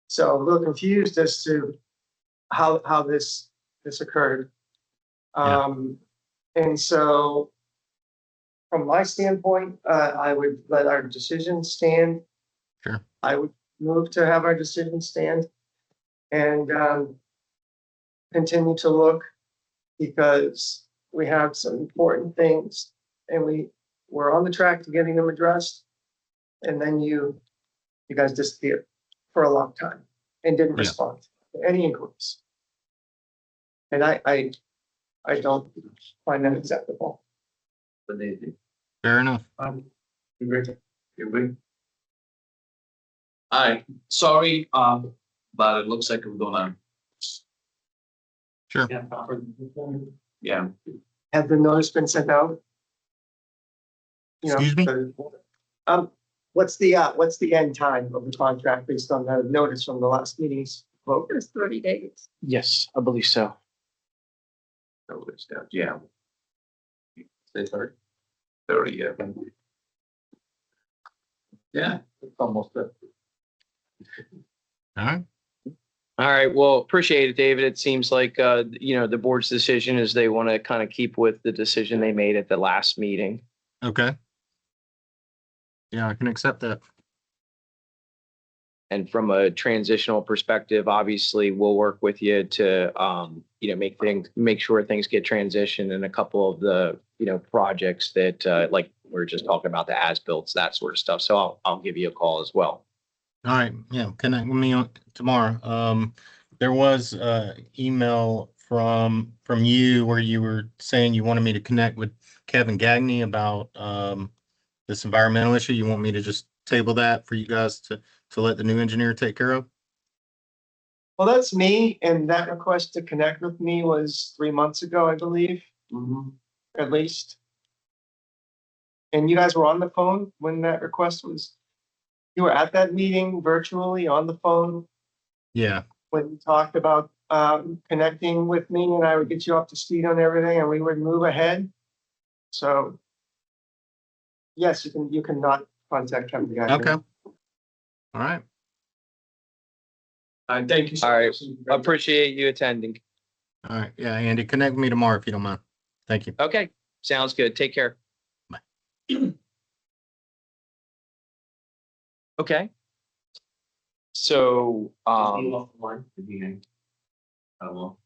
So I'm a little confused as to how this occurred. And so from my standpoint, I would let our decision stand.
Sure.
I would move to have our decision stand and continue to look, because we have some important things and we're on the track to getting them addressed. And then you guys disappeared for a long time and didn't
Yeah.
respond to any inquiries. And I don't find that acceptable.
But they do.
Fair enough.
Agree. All right, sorry, but it looks like we're gonna.
Sure.
Yeah,
Has the notice been sent out? You know,
Excuse me?
what's the end time of the contract based on the notice from the last meeting's vote?
It's 30 days.
Yes, I believe so.
no, it's down, yeah. Say 30. 30, yeah. Yeah, it's almost there.
All right.
All right, well, appreciate it, David. It seems like, the board's decision is they want to kind of keep with the decision they made at the last meeting.
Okay. Yeah, I can accept that.
And from a transitional perspective, obviously, we'll work with you to, make sure things get transitioned in a couple of the, projects that, like we we're just talking about, the as-built, that sort of stuff. So I'll give you a call as well.
All right. Yeah. Connect with me on tomorrow. There was email from you where you were saying you wanted me to connect with Kevin Gagne about this environmental issue. You want me to just table that for you guys to let the new engineer take care of?
Well, that's me, and that request to connect with me was 3 months ago, I believe, at least. And you guys were on the phone when that request was, you were at that meeting virtually on the phone
Yeah.
when you talked about connecting with me, and I would get you up to speed on everything and we would move ahead. So yes, you can not contact Kevin Gagne.
Okay. All right.
Thank you so
All right.
much.
Appreciate you attending.
All right. Yeah, Andy, connect with me tomorrow if you don't mind. Thank you.
Okay, sounds good. Take care.
Bye.
Okay. So,
Offline, the beginning. Well.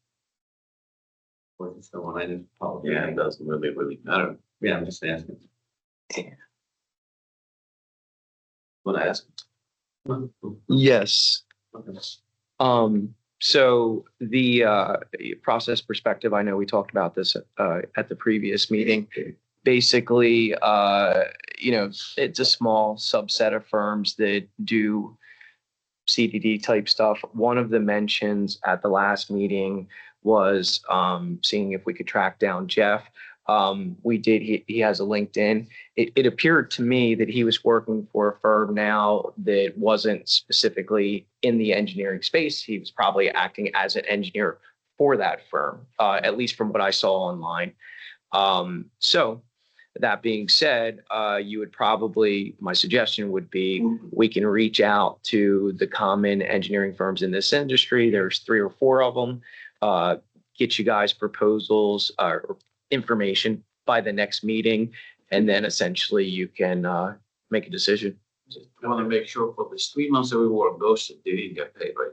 Or it's the one I didn't follow. Yeah, it doesn't really matter. Yeah, I'm just asking. What I asked.
yes.
Okay.
So the process perspective, I know we talked about this at the previous meeting. Basically, it's a small subset of firms that do CDD type stuff. One of the mentions at the last meeting was seeing if we could track down Jeff. We did. He has a LinkedIn. It appeared to me that he was working for a firm now that wasn't specifically in the engineering space. He was probably acting as an engineer for that firm, at least from what I saw online. So that being said, you would probably, my suggestion would be, we can reach out to the common engineering firms in this industry. There's 3 or 4 of them. Get you guys proposals or information by the next meeting, and then essentially you can make a decision.
I want to make sure for this 3 months that we work, those they didn't get paid, right?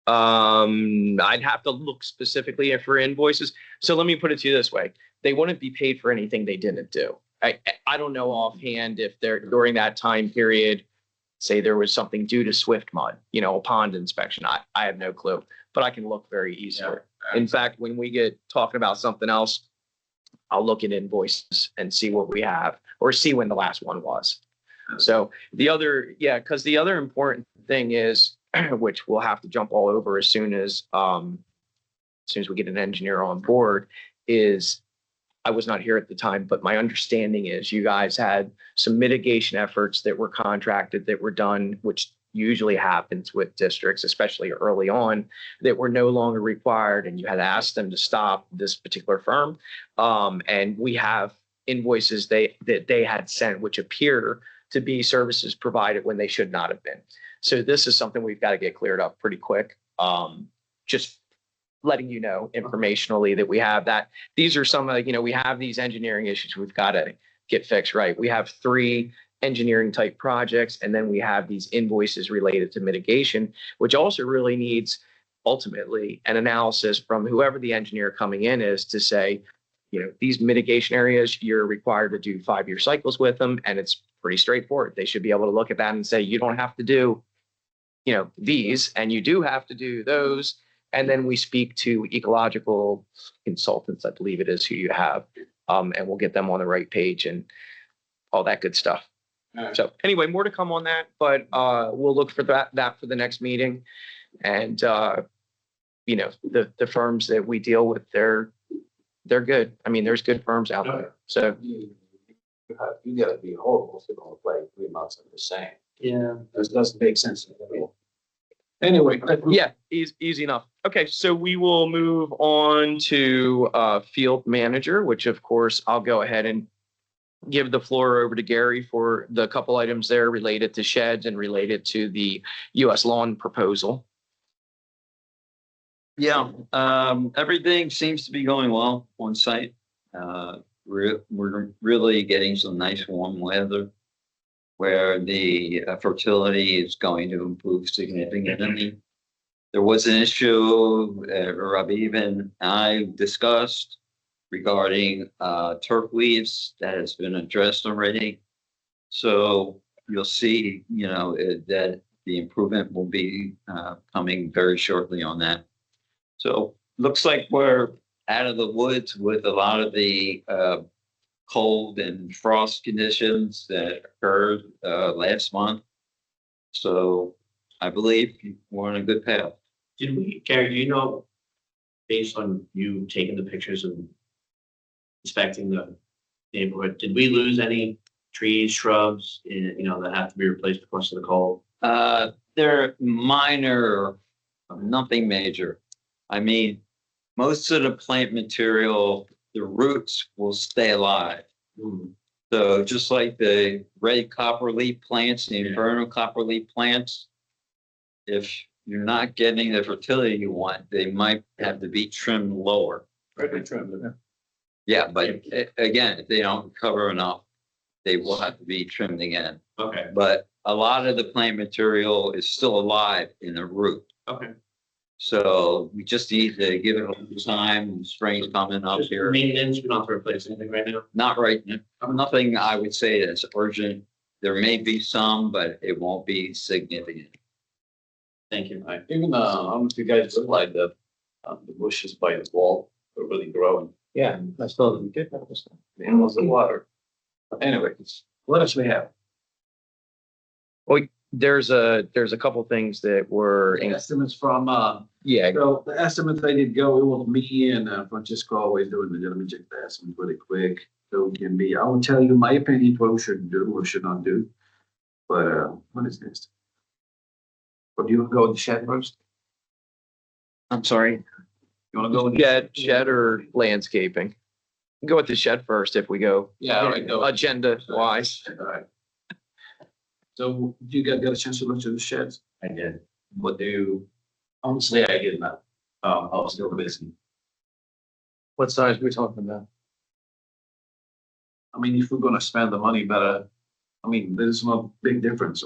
I'd have to look specifically for invoices. So let me put it to you this way. They wouldn't be paid for anything they didn't do. I don't know offhand if they're during that time period, say there was something due to Swift Mud, a pond inspection. I have no clue, but I can look very easily. In fact, when we get talking about something else, I'll look at invoices and see what we have or see when the last one was. So because the other important thing is, which we'll have to jump all over as soon as we get an engineer on board, is I was not here at the time, but my understanding is you guys had some mitigation efforts that were contracted that were done, which usually happens with districts, especially early on, that were no longer required and you had to ask them to stop this particular firm. And we have invoices that they had sent, which appear to be services provided when they should not have been. So this is something we've got to get cleared up pretty quick. Just letting you know informationally that we have that. These are some of, we have these engineering issues we've got to get fixed right. We have 3 engineering type projects, and then we have these invoices related to mitigation, which also really needs ultimately an analysis from whoever the engineer coming in is to say, these mitigation areas, you're required to do 5-year cycles with them. And it's pretty straightforward. They should be able to look at that and say, you don't have to do, these, and you do have to do those. And then we speak to ecological consultants, I believe it is who you have, and we'll get them on the right page and all that good stuff. So anyway, more to come on that, but we'll look for that for the next meeting. And the firms that we deal with, they're good. I mean, there's good firms out there. So
You gotta be horrible if you're gonna play 3 months of the same.
Yeah.
This doesn't make sense. Anyway.
yeah, easy enough. Okay, so we will move on to field manager, which of course I'll go ahead and give the floor over to Gary for the couple items there related to sheds and related to the US lawn proposal.
Yeah, everything seems to be going well on site. We're really getting some nice warm weather where the fertility is going to improve significantly. There was an issue Rabah and I discussed regarding turf weeds that has been addressed already. So you'll see, that the improvement will be coming very shortly on that. So looks like we're out of the woods with a lot of the cold and frost conditions that occurred last month. So I believe we're on a good path.
Gary, do you know, based on you taking the pictures and inspecting the neighborhood, did we lose any trees, shrubs, that have to be replaced because of the cold?
They're minor, nothing major. I mean, most of the plant material, the roots will stay alive. So just like the red copperleaf plants, the infernal copperleaf plants, if you're not getting the fertility you want, they might have to be trimmed lower. Yeah, but again, if they don't recover enough, they will have to be trimmed again.
Okay.
But a lot of the plant material is still alive in the root.
Okay.
So we just need to give it a little time. Spring's coming up
Just
here.
maintenance, we don't have to replace anything right now?
Not right now. Nothing I would say that's urgent. There may be some, but it won't be significant.
Thank you.
Even, I don't know if you guys realize that the bushes by the wall are really growing.
Yeah, I still we did notice that.
Man, lots of water. But anyway, what else we have?
There's a couple things that were
Estimates from,
yeah.
so the estimates I did go, it was me and Francisco always doing the, let me check the estimates really quick. So it can be, I will tell you my opinion, what we should do or should not do. But what is this? Or do you go with the shed first?
I'm sorry.
You wanna go with? the
Shed or landscaping? Go with the shed first if we go.
Yeah, all right, go.
Agenda wise.
All right. So you got a chance to look at the sheds?
I did.
What do you, honestly, I did not. I was still busy.
What size we talking about?
I mean, if we're gonna spend the money, but there's no big difference,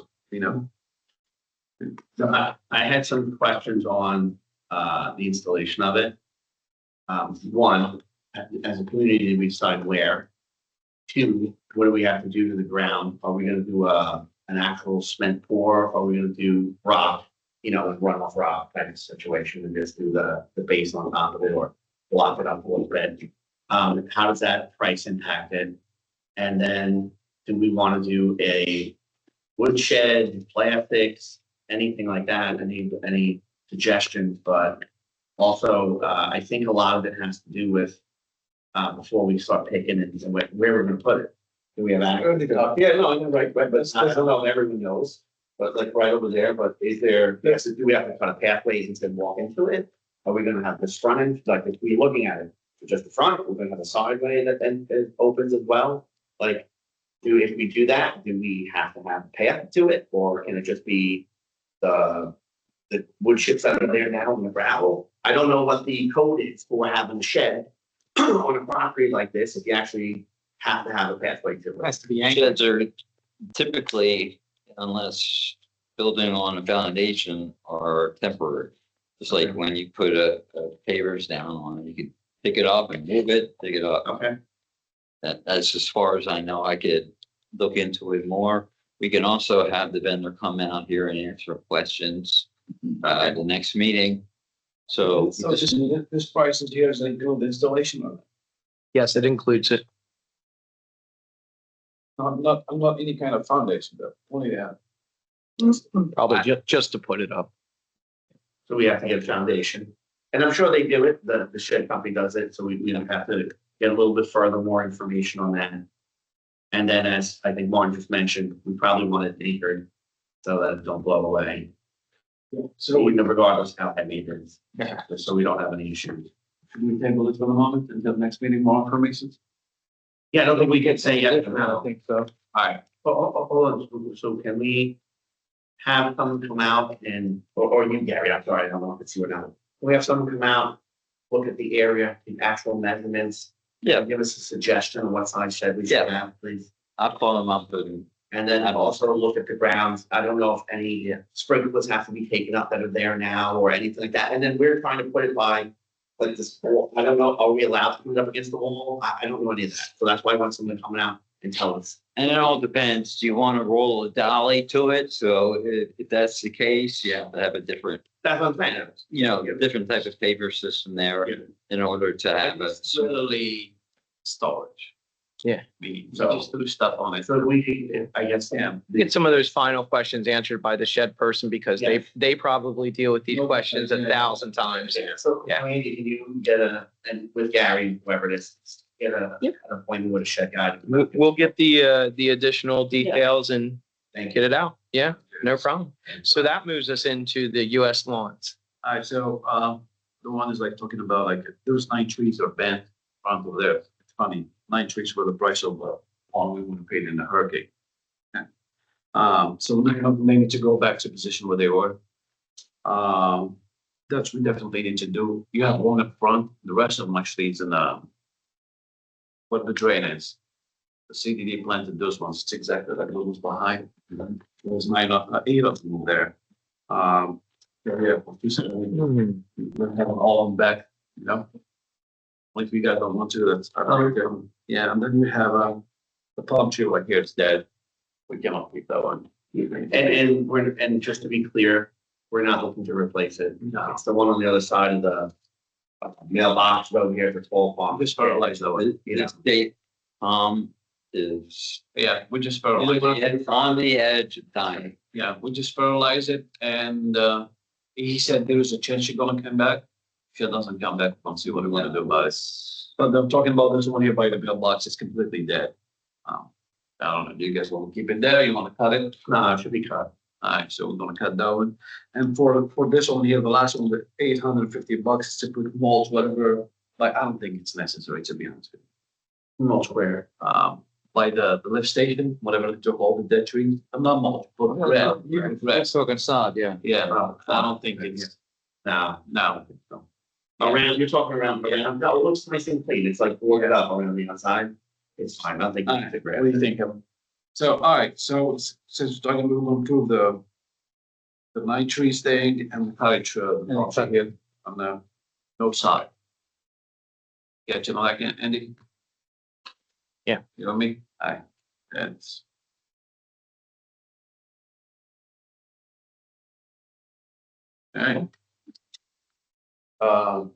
So I had some questions on the installation of it. One, as a community, we decide where. 2, what do we have to do to the ground? Are we gonna do an actual cement pour? Are we gonna do rock, run off rock kind of situation and just do the base on top of it or block it up a little bit? How does that price impact it? And then do we want to do a woodshed, plastics, anything like that? Any suggestions? But also, I think a lot of it has to do with before we start picking and where we're going to put it. Do we have access?
Yeah, no, you're right,
But I don't know if everyone knows. but like right over there, but is there, yes, do we have to kind of pathways instead of walk into it? Are we gonna have this frontage, like if we're looking at it, just the front, we're gonna have a sideway that then opens as well? Like, if we do that, do we have to have a path to it, or can it just be the wood chips that are there now in the gravel? I don't know what the code is for having a shed on a property like this, if you actually have to have a pathway to it.
Has to be
Sheds are typically, unless building on a foundation, are temporary. It's like when you put a pavers down on it, you can pick it up and move it, pick it up.
Okay.
That's as far as I know. I could look into it more. We can also have the vendor come out here and answer questions at the next meeting. So
So this price is here, is include the installation of it?
Yes, it includes it.
I'm not any kind of foundation, but only that.
Probably just to put it up.
So we have to get a foundation, and I'm sure they do it, the shed company does it, so we don't have to get a little bit further, more information on that. And then, as I think Martin just mentioned, we probably want it anchored so that it don't blow away. So we regardless how heavy it is, so we don't have any issues.
Should we table this for the moment until next meeting, more information?
Yeah, I don't think we can say yes or
I
no.
think so.
Alright, hold on, so can we have someone come out and, or you, Gary, I'm sorry, I don't know if it's you or not. Can we have someone come out, look at the area, the actual measurements?
Yeah.
Give us a suggestion of what size shed we should have, please.
I'll call them up
And then also look at the grounds. I don't know if any sprinklers have to be taken up that are there now or anything like that. And then we're trying to put it by like this wall. I don't know, are we allowed to put it up against the wall? I don't know any of that. So that's why I want someone coming out and tell us.
and it all depends. Do you want to roll a dolly to it? So if that's the case, you have to have a different,
That's what I'm saying.
different type of paper system there in order to have a.
It's literally storage.
Yeah.
We
So-
just do stuff on it.
So we, I guess,
Get some of those final questions answered by the shed person because they probably deal with these questions 1,000 times.
So,
Yeah.
Randy, can you get and with Gary, whoever it is, get an appointment with a shed guy?
We'll get the additional details and
Thank
get
you.
it out. Yeah, no problem. So that moves us into the US lawns.
All right, so, the one is like talking about like, those 9 trees are bent front of there. It's funny, 9 trees for the price of, all we would have paid in the hurricane. Okay. So they need to go back to position where they were. That's we definitely need to do. You have one up front, the rest of them actually is in, what the drain is. The CDD planted those ones, it's exactly like those ones behind. There's 8 of them there. Yeah, we're having all of them back, Like we got the one, two, that's, yeah, and then you have, the palm tree right here, it's dead. We cannot keep that one.
And just to be clear, we're not looking to replace it.
No.
It's the one on the other side of the mailbox road here for 12 farm.
Just fertilize that one.
This date, is
Yeah, we just fertilize.
on the edge of dying.
Yeah, we just fertilize it and, he said there is a chance you're gonna come back. If it doesn't come back, we'll see what we wanna do about it. But I'm talking about this one here by the mailbox, it's completely dead. I don't know, do you guys wanna keep it there? You wanna cut it?
No, it should be cut.
Alright, so we're gonna cut that one. And for this one here, the last one, the $850 to put mulch, whatever, like, I don't think it's necessary, to be honest with you.
Mulch where?
By the lift station, whatever to hold the dead trees, I'm not mulch, but grass.
talking sod, yeah.
Yeah, I don't think it's,
No.
no.
Around, you're talking around, no, it looks nice and clean. It's like boarded up around the outside. It's fine. I don't think
All
you
right,
need to
what
grab
do you
it.
think of? So, all right, so since we're talking, we will improve the night trees thing and the cottage, here on the north side. Yeah, you know, like Andy?
Yeah.
You know me? Aye, that's. All right.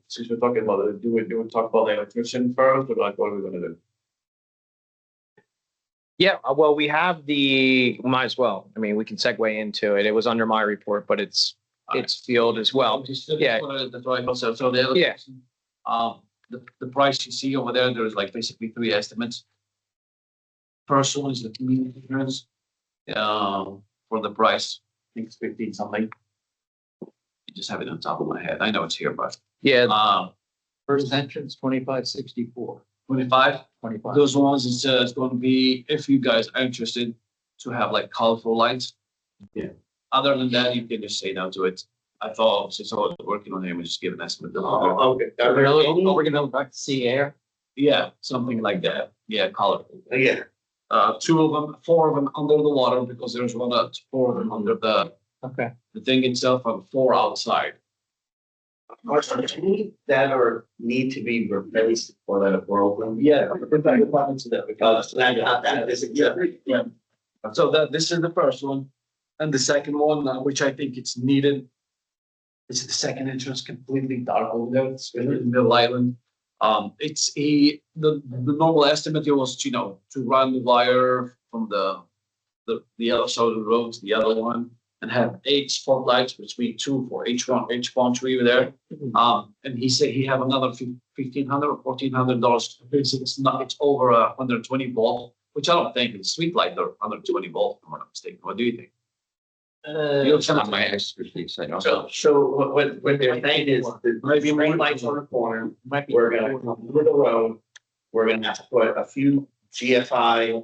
Since we're talking about it, do we talk about the electrician first, or like, what are we gonna do?
Yeah, well, we have might as well. I mean, we can segue into it. It was under my report, but it's field as well. Yeah.
That's why I thought so. So the other.
Yeah.
The price you see over there's like basically 3 estimates. First one is the community insurance. For the price, think it's 15 something. You just have it on top of my head. I know it's here, but,
Yeah,
first entrance, 2564. 25?
25.
Those ones, it's going to be, if you guys are interested to have like colorful lights.
Yeah.
Other than that, you can just say no to it. I thought, since I was working on it, we just give an estimate.
Okay.
We're gonna look back to see air.
Yeah, something like that. Yeah, colorful.
Yeah.
4 of them under the water because there's 4 of them under the
Okay.
thing itself and 4 outside.
Are there any that are need to be replaced or that are broken?
Yeah, we're back to that
Because that is
Yeah. So this is the first one. And the second one, which I think it's needed. It's the second entrance completely dark over there. It's in the middle island. The normal estimate was, to run the wire from the other side of the road to the other one and have 8 spotlights between 2 for each palm tree there. And he said he have another $1,500 or $1,400. It's over 120 volt, which I don't think is street light or 120 volt, if I'm not mistaken. What do you think?
It's not my expertise, I don't.
So what they're saying is the
Maybe more-
green lights on the corner,
Might be
we're gonna come over the road. We're gonna have to put a few GFI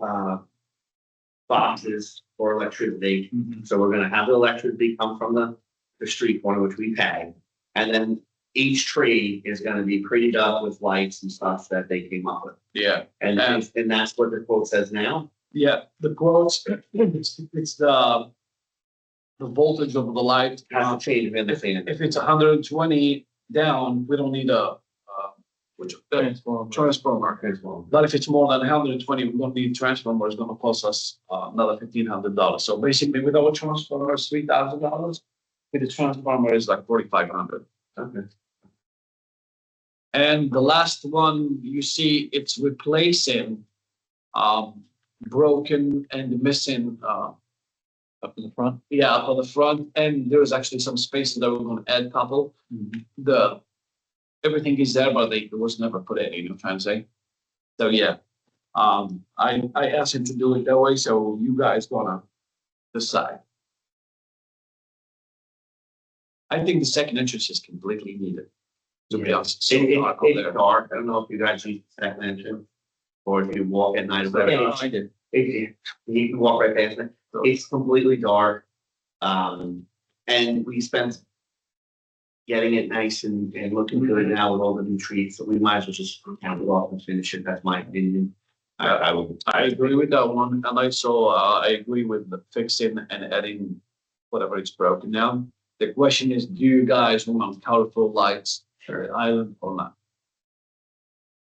boxes for electricity.
Mhm.
So we're gonna have the electricity come from the street corner, which we pay. And then each tree is gonna be prettied up with lights and stuff that they came up with.
Yeah.
And that's what the quote says now.
Yeah, the quotes, it's the voltage of the light.
Has to change in the fan.
If it's 120 down, we don't need a transformer. But if it's more than 120, we're gonna need transformer. It's gonna cost us another $1,500. So basically, without a transformer, it's $3,000. With the transformer, is like $4,500.
Okay.
And the last one you see, it's replacing broken and missing
Up in the front.
yeah, up on the front, and there was actually some spaces that we're going to add couple. Everything is there, but it was never put in, I'm trying to say. So yeah, I asked him to do it that way, so you guys gonna decide. I think the second entrance is completely needed, to be honest. So dark over
It's
there.
dark. I don't know if you guys use the second entrance. Or if you walk at night or whatever.
I did.
You can walk right past it. It's completely dark. And we spent getting it nice and looking good now with all the new trees, so we might as well just count it off and finish it. That's my opinion.
I agree with that one, and also I agree with the fixing and adding whatever is broken down. The question is, do you guys want colorful lights for the island or not?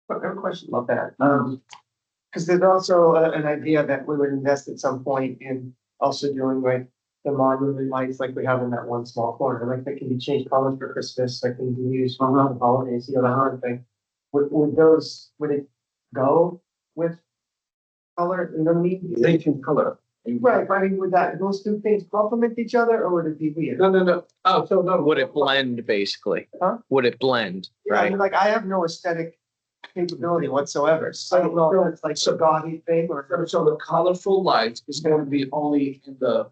I have a question about that. Because there's also an idea that we would invest at some point in also doing like the monument lights like we have in that one small corner, like they can be changed colors for Christmas, that can be used for the holidays, the other thing. Would it go with color in the mean?
They can color.
Right, I mean, would those two things complement each other or would it be weird?
No. Oh, so no.
Would it blend, basically?
Huh?
Would it blend,
Yeah, I
right?
mean, like, I have no aesthetic capability whatsoever, so I don't know if it's like a gaudy thing or.
So the colorful light is going to be only in the,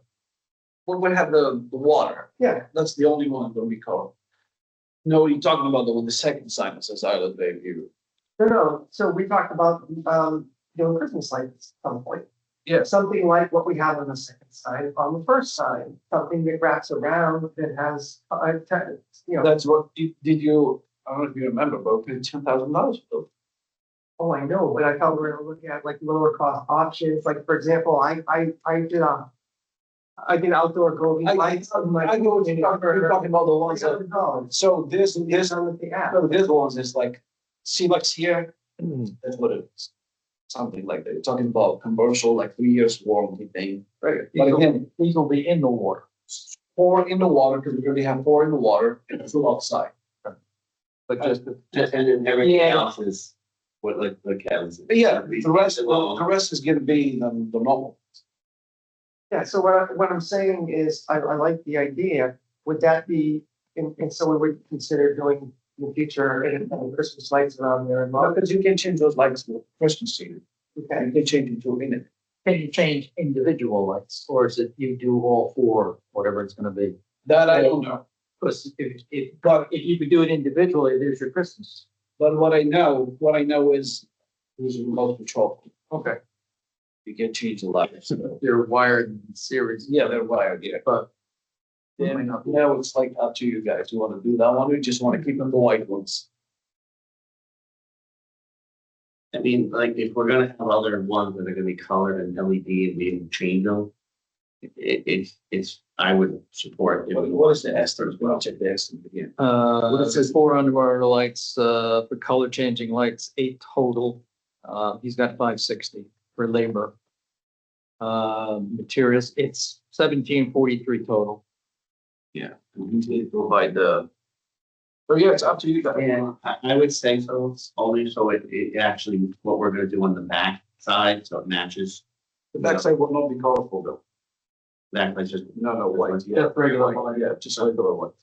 when we have the water,
Yeah,
that's the only one going to be colored. No, you're talking about the second sign that says Island Bay View.
no, so we talked about, doing Christmas lights at some point.
Yes.
Something like what we have on the second side, on the first side, something that wraps around that has,
That's what, did you, I don't know if you remember, but we paid $10,000 for
oh, I know, but I thought we were looking at like lower cost options, like, for example, I did outdoor glowing lights on my.
I know what you're talking about the ones that,
$300.
so this
On with the app.
no, this ones is like, see what's here, that's what it is. Something like that, you're talking about commercial, like 3 years warranty thing.
Right.
But again, these will be in the water. 4 in the water, because we already have 4 in the water and 2 outside.
But just and then everything else is what like Kevin's.
But yeah, the rest is gonna be the normal.
Yeah, so what I'm saying is, I like the idea, would that be, and so we would consider doing in the future, and Christmas lights around there and.
Because you can change those lights for Christmas season.
Okay,
You can change it to a minute. can you change individual lights, or is it you do all four, whatever it's gonna be?
That I don't know.
Because if you could do it individually, there's your Christmas.
But what I know is there's a remote control.
Okay.
You can change the lights.
They're wired in series.
Yeah, they're wired, yeah.
But
Then now it's like up to you guys. You want to do that one or you just want to keep them the white ones?
I mean, like, if we're gonna have other ones that are gonna be colored and LED and we change them. I would support.
What is the estimate? Well, I'll check the estimate again.
What it says, 400 lights, for color changing lights, 8 total. He's got 560 for labor. Materials, it's 1743 total.
Yeah. Provide the.
So yeah, it's up to you guys.
And I would say so, only so it actually, what we're gonna do on the back side, so it matches.
The backside will not be colorful though.
That was just.
No, white. Yeah,
Just regular
white. Yeah, just regular white.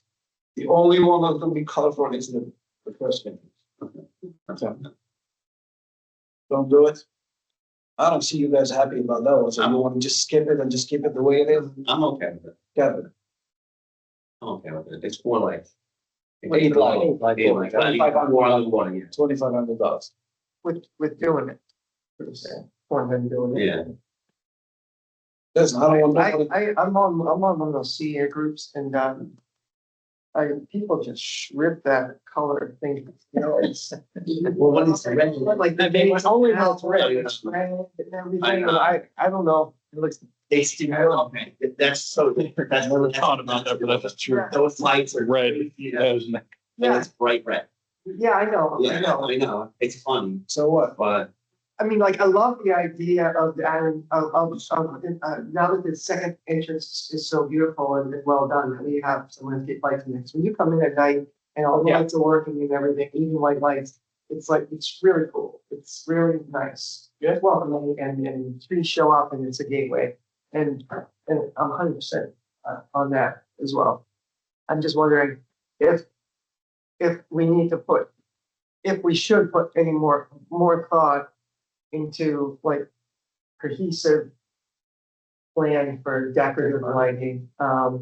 The only one that's gonna be colorful is the first thing. Don't do it. I don't see you guys happy about that one, so you want to just skip it and just keep it the way it is?
I'm okay with it.
Kevin.
I'm okay with it. It's 4 lights.
8 lights.
8 lights. I need 4 on the water, yeah.
$2,500.
with doing it. For them doing it.
Yeah.
Listen, I don't want.
I'm on one of those CA groups and, people just rip that color thing, you know, it's.
Well, when it's red,
Like,
they only know it's red.
It's red and everything, and I don't know, it looks.
They still, okay, that's so different. That's what
Thought about that, but that's true.
Those lights are
Red.
Yeah, and it's bright red.
Yeah, I know, I
Yeah,
know.
I know. It's fun,
So what?
but
I mean, like, I love the idea of the iron, now that the second entrance is so beautiful and well done, that we have some landscape lights in next. When you come in at night and all the lights are working and everything, even white lights, it's like, it's really cool. It's really nice. It's welcoming and trees show up and it's a gateway. And I'm 100% on that as well. I'm just wondering if we need to put, if we should put any more thought into like cohesive plan for decorative lighting.
how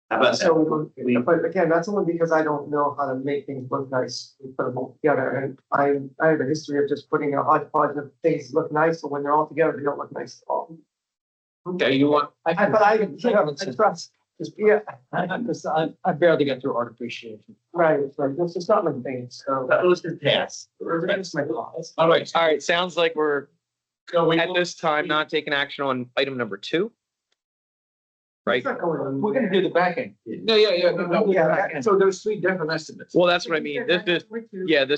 about
So, but again, that's only because I don't know how to make things look nice and put them all together. And I have a history of just putting a hodgepodge of things that look nice, but when they're all together, they don't look nice at all.
Okay, you want?
I trust, yeah,
I barely got through art appreciation.
right, it's just not my thing, so.
that was the pass.
That's my thoughts.
All right.
All right, sounds like we're
So we,
at this time not taking action on item number 2. Right?
It's not going on.
We're gonna do the back end.
no,
Yeah.
So there's 3 different estimates.
Well, that's what I mean. This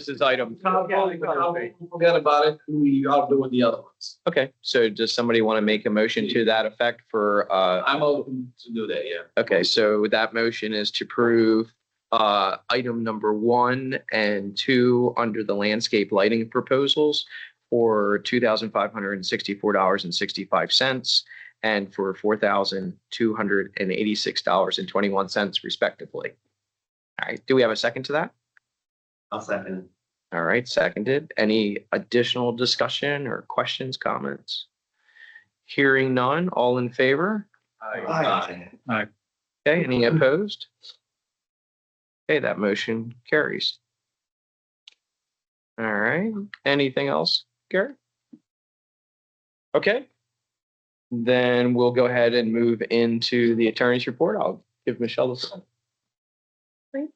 is item.
Forget about it. We are doing the other ones.
Okay, so does somebody want to make a motion to that effect for,
I'm open to do that, yeah.
okay, so that motion is to approve item number 1 and 2 under the landscape lighting proposals for $2,564.65 and for $4,286.21 respectively. All right, do we have a second to that?
I'll second it.
All right, seconded. Any additional discussion or questions, comments? Hearing none, all in favor?
Aye.
Okay, any opposed? Okay, that motion carries. All right, anything else, Gary? Okay. Then we'll go ahead and move into the attorney's report. I'll give Michelle the floor.
Great.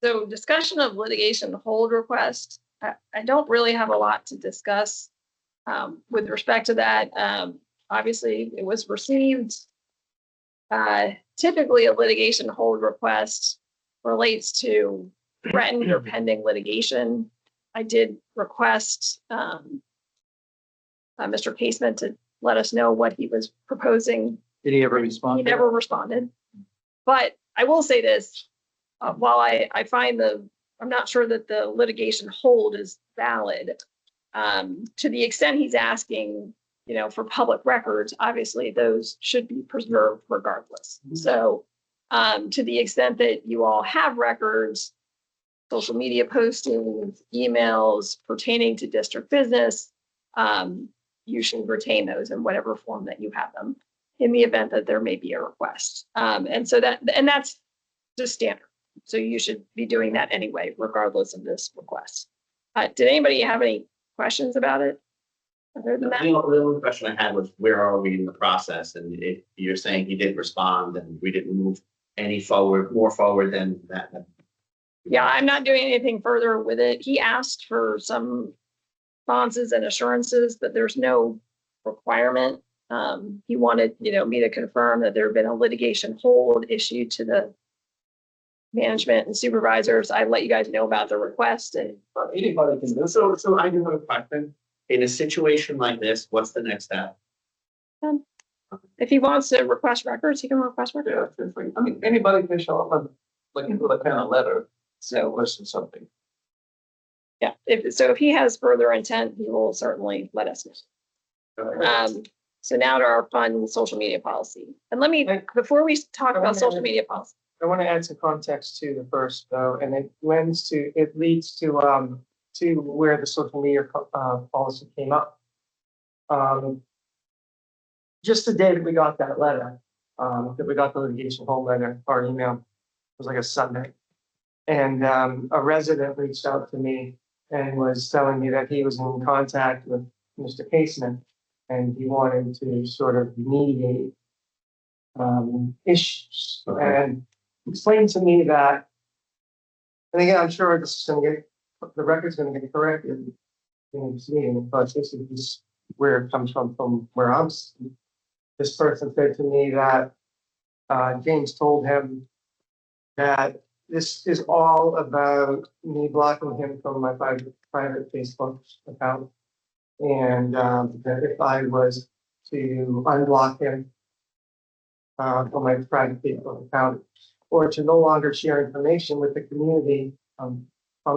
So discussion of litigation hold request. I don't really have a lot to discuss with respect to that. Obviously, it was received. Typically, a litigation hold request relates to threatened or pending litigation. I did request Mr. Casement to let us know what he was proposing.
Did he ever respond?
He never responded. But I will say this, while I find I'm not sure that the litigation hold is valid. To the extent he's asking, for public records, obviously those should be preserved regardless. So to the extent that you all have records, social media postings, emails pertaining to district business, you should retain those in whatever form that you have them in the event that there may be a request. And that's just standard. So you should be doing that anyway, regardless of this request. Did anybody have any questions about it? Other than that?
The only question I had was, where are we in the process? And if you're saying he didn't respond and we didn't move more forward than that.
Yeah, I'm not doing anything further with it. He asked for some responses and assurances, but there's no requirement. He wanted, me to confirm that there had been a litigation hold issued to the management and supervisors. I let you guys know about the request, and
Anybody can do. So I do have a question. In a situation like this, what's the next step?
if he wants to request records, he can request records.
Yeah, I mean, anybody can show up and like with a kind of letter,
So,
question something.
yeah, if he has further intent, he will certainly let us know. So now to our fun social media policy. And let me, before we talk about social media policy.
I want to add some context to the first though, and it leads to where the social media policy came up. Just the day that we got that letter, that we got the litigation hold letter, our email, it was like a Sunday. And a resident reached out to me and was telling me that he was in contact with Mr. Casement, and he wanted to sort of mediate issues.
Okay.
And explained to me that, and again, I'm sure this is going to get, the record's going to get corrected in this meeting, but this is where it comes from where I'm sitting. This person said to me that James told him that this is all about me blocking him from my private Facebook account. And that if I was to unblock him from my private Facebook account, or to no longer share information with the community from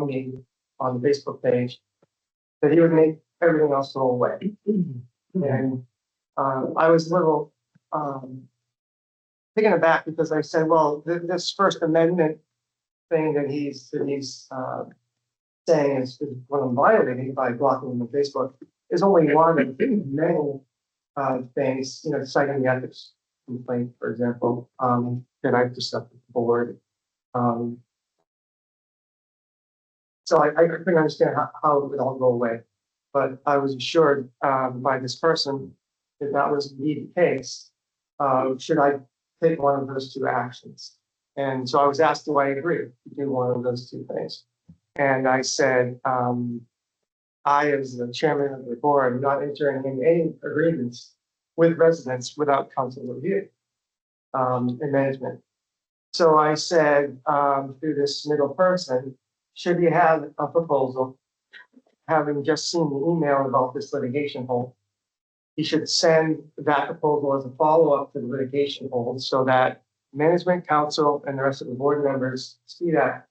me on the Facebook page, that he would make everything else go away. And I was a little taken aback because I said, well, this First Amendment thing that he's saying is what I'm violating by blocking him on Facebook is only one of many things, citing the ethics complaint, for example, that I've just up the board. So I couldn't understand how it would all go away, but I was assured by this person that that was indeed the case. Should I take one of those two actions? And so I was asked, do I agree to do one of those two things? And I said, I, as the chairman of the board, am not entering into any agreements with residents without council review and management. So I said, through this middle person, should you have a proposal, having just seen the email about this litigation hold, you should send that proposal as a follow-up to the litigation hold so that management, council, and the rest of the board members see that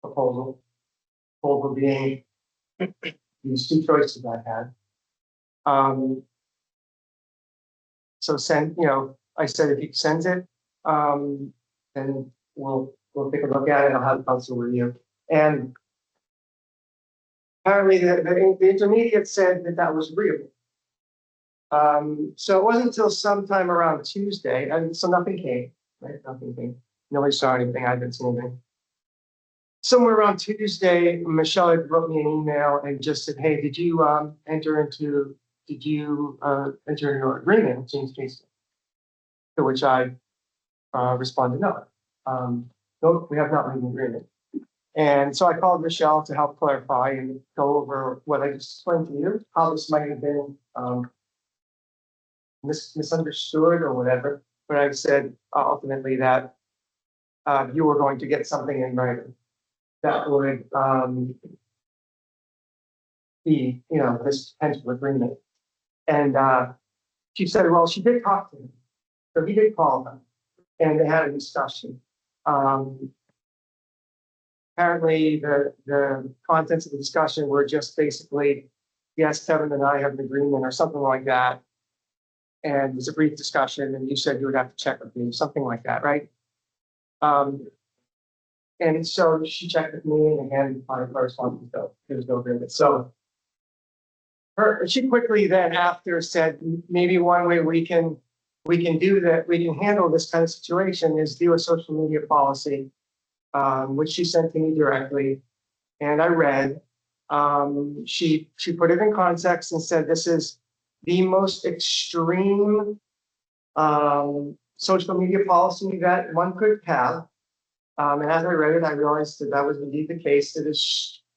proposal. Proposal being these two choices I had. So send, I said if he sends it, then we'll take a look at it. I'll have the council review. And apparently the intermediate said that was agreeable. So it wasn't until sometime around Tuesday, and so nothing came, right? Nothing came. Nobody saw anything. I didn't see anything. Somewhere around Tuesday, Michelle had wrote me an email and just said, "Hey, did you enter into your agreement with James Casement?" To which I responded, "No, no, we have not made an agreement." And so I called Michelle to help clarify and go over what I just explained to you, how this might have been misunderstood or whatever. But I said ultimately that you were going to get something in writing that would be, this potential agreement. And she said, well, she did talk to him. So he did call them and they had a discussion. Apparently the contents of the discussion were just basically, yes, Kevin and I have an agreement or something like that. And it was a brief discussion and you said you would have to check with me, something like that, right? And so she checked with me and again, my correspondence, so there's no agreement. So she quickly then after said, maybe one way we can do that, we can handle this kind of situation is do a social media policy, which she sent to me directly. And I read, she put it in context and said, this is the most extreme social media policy that one could have. And as I read it, I realized that that was indeed the case. That it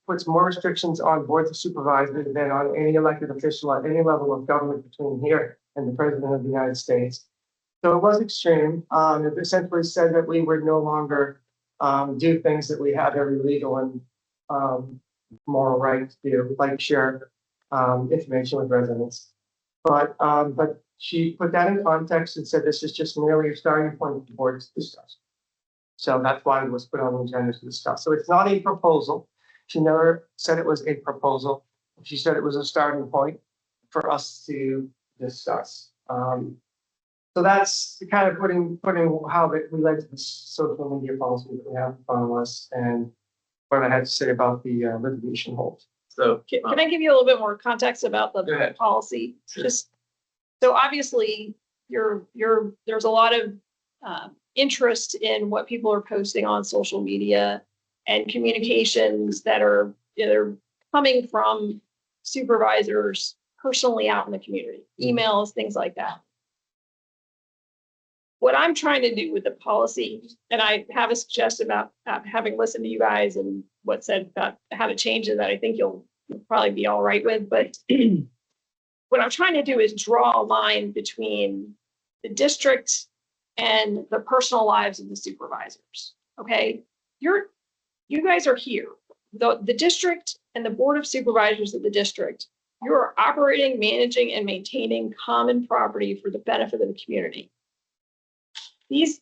puts more restrictions on boards of supervisors than on any elected official at any level of government between here and the President of the United States. So it was extreme. It essentially said that we would no longer do things that we had every legal and moral right to do, like share information with residents. But she put that in context and said this is just merely a starting point for the board to discuss. So that's why it was put on the agenda to discuss. So it's not a proposal. She never said it was a proposal. She said it was a starting point for us to discuss. So that's the kind of putting how it relates to the social media policy that we have in front of us and what I had to say about the litigation hold.
So.
Can I give you a little bit more context about the policy?
Sure.
Just so obviously there's a lot of interest in what people are posting on social media and communications that are either coming from supervisors personally out in the community, emails, things like that. What I'm trying to do with the policy, and I have a suggestion about having listened to you guys and what said about how to change it that I think you'll probably be all right with, but what I'm trying to do is draw a line between the district and the personal lives of the supervisors. Okay, you guys are here. The district and the board of supervisors of the district, you're operating, managing, and maintaining common property for the benefit of the community. These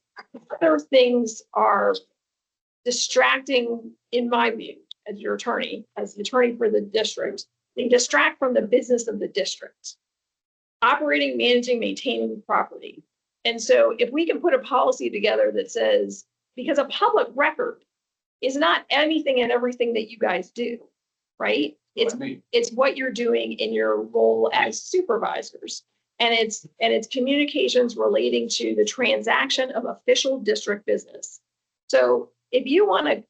other things are distracting, in my view, as your attorney, as the attorney for the district. They distract from the business of the district. Operating, managing, maintaining property. And so if we can put a policy together that says, because a public record is not anything and everything that you guys do, right? It's what you're doing in your role as supervisors. And it's communications relating to the transaction of official district business. So if you want to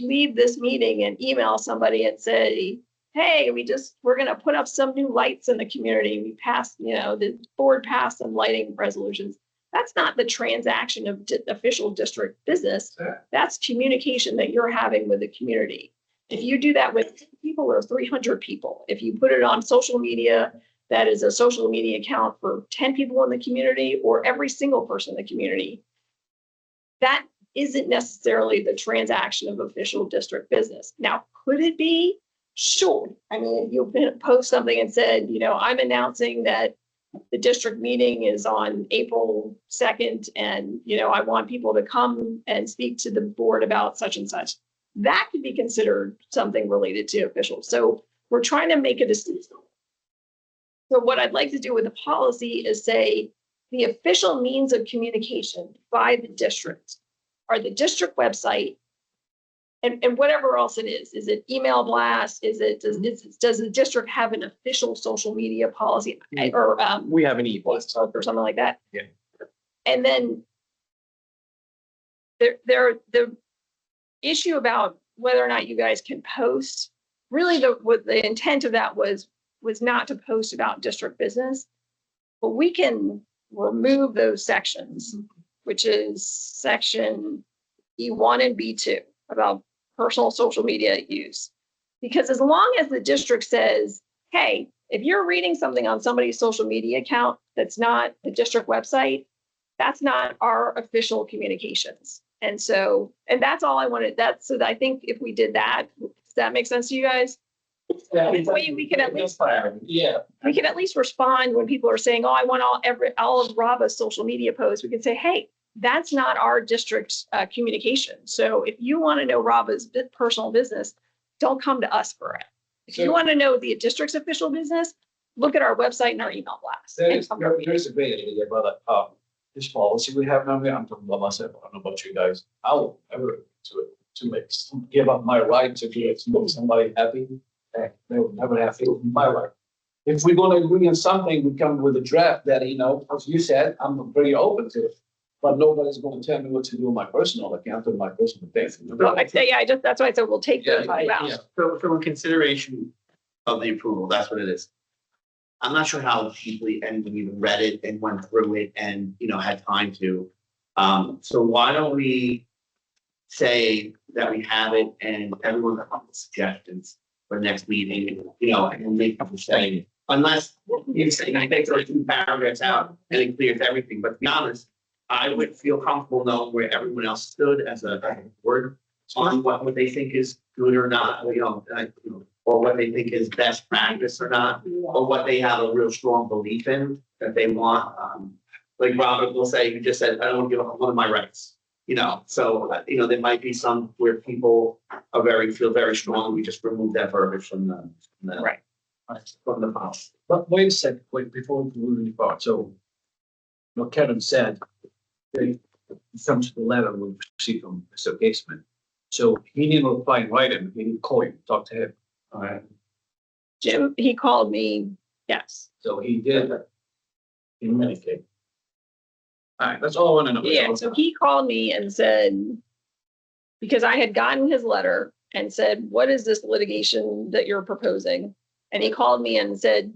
leave this meeting and email somebody and say, hey, we're going to put up some new lights in the community. We passed, the board passed some lighting resolutions. That's not the transaction of official district business. That's communication that you're having with the community. If you do that with people or 300 people, if you put it on social media, that is a social media account for 10 people in the community or every single person in the community, that isn't necessarily the transaction of official district business. Now, could it be? Sure. I mean, if you post something and said, I'm announcing that the district meeting is on April 2nd, and, I want people to come and speak to the board about such and such. That could be considered something related to officials. So we're trying to make a distinction. So what I'd like to do with the policy is say the official means of communication by the district are the district website and whatever else it is. Is it email blast? Does the district have an official social media policy or
We have an e-blast.
or something like that?
Yeah.
And then the issue about whether or not you guys can post, really what the intent of that was not to post about district business, but we can remove those sections, which is section E1 and B2 about personal social media use. Because as long as the district says, hey, if you're reading something on somebody's social media account that's not the district website, that's not our official communications. And that's all I wanted. So I think if we did that, does that make sense to you guys?
Yeah,
We can at least
yeah.
we can at least respond when people are saying, oh, I want all of Rabah's social media posts. We can say, hey, that's not our district's communication. So if you want to know Rabah's personal business, don't come to us for it. If you want to know the district's official business, look at our website and our email blast.
There's a great idea about this policy we have now. I'm talking about myself. I don't know about you guys. I'll never to it give up my right to do it, to make somebody happy. They will never have it, my right. If we're gonna agree on something, we come with a draft that, as you said, I'm very open to it. But nobody's gonna tell me what to do on my personal account or my personal things.
Well, I say, yeah, that's why I said we'll take those
Yeah,
out.
yeah.
So from a consideration of the approval, that's what it is. I'm not sure how deeply anyone even read it and went through it and, had time to. So why don't we say that we have it and everyone can come with suggestions for next meeting, and make them say, unless you say, I take those 2 paragraphs out and it clears everything, but to be honest, I would feel comfortable knowing where everyone else stood as a board on what they think is good or not, or what they think is best practice or not, or what they have a real strong belief in that they want. Like Robert will say, you just said, I don't want to give up one of my rights. So there might be some where people are feel very strong. We just remove that verbiage from the
Right.
from the policy.
But wait a second, before we move any further, so what Kevin said, in terms of the letter we received from Mr. Casement. So he didn't reply in writing, he didn't call you, talk to him. All right.
Jim, he called me, yes.
So he did communicate. All right, that's all I want to know.
Yeah, so he called me and said, because I had gotten his letter and said, what is this litigation that you're proposing? And he called me and said,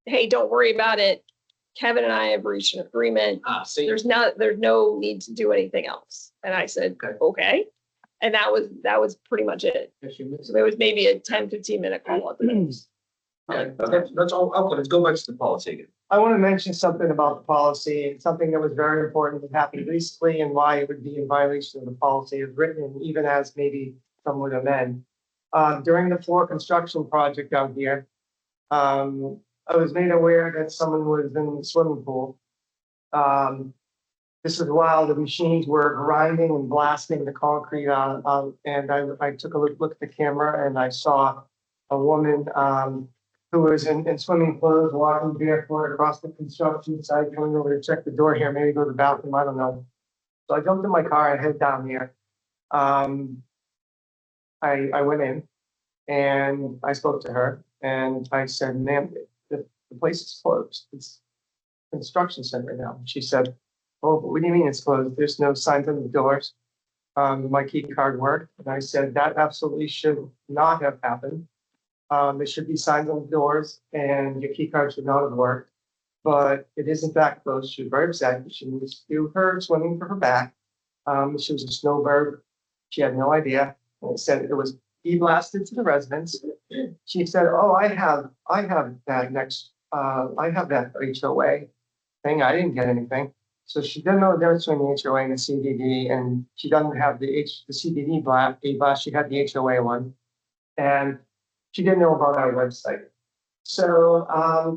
hey, don't worry about it. Kevin and I have reached an agreement.
See,
There's no need to do anything else. And I said, okay. And that was pretty much it. So there was maybe a 10-15 minute call at the most.
yeah, that's all. Okay, let's go back to the policy again.
I want to mention something about the policy and something that was very important that happened recently and why it would be in violation of the policy as written, and even as maybe some would amend. During the floor construction project out here, I was made aware that someone was in the swimming pool. This is while the machines were grinding and blasting the concrete on, and I took a look at the camera and I saw a woman, who was in swimming clothes, walking barefoot across the construction site, going over to check the door here, maybe go to the bathroom, I don't know. So I jumped in my car and headed down there. I went in and I spoke to her and I said, ma'am, the place is closed. It's a construction site right now. She said, oh, but what do you mean it's closed? There's no signs on the doors. My key card worked. And I said, that absolutely should not have happened. There should be signs on the doors and your key card should not have worked. But it is in fact closed. She was very upset. She needs to do her swimming for her back. She was a snowbird. She had no idea. And it said it was e-blasted to the residents. She said, oh, I have that next, I have that HOA thing. I didn't get anything. So she doesn't know the difference between the HOA and the CDD, and she doesn't have the CDD blast. She had the HOA one, and she didn't know about our website. So,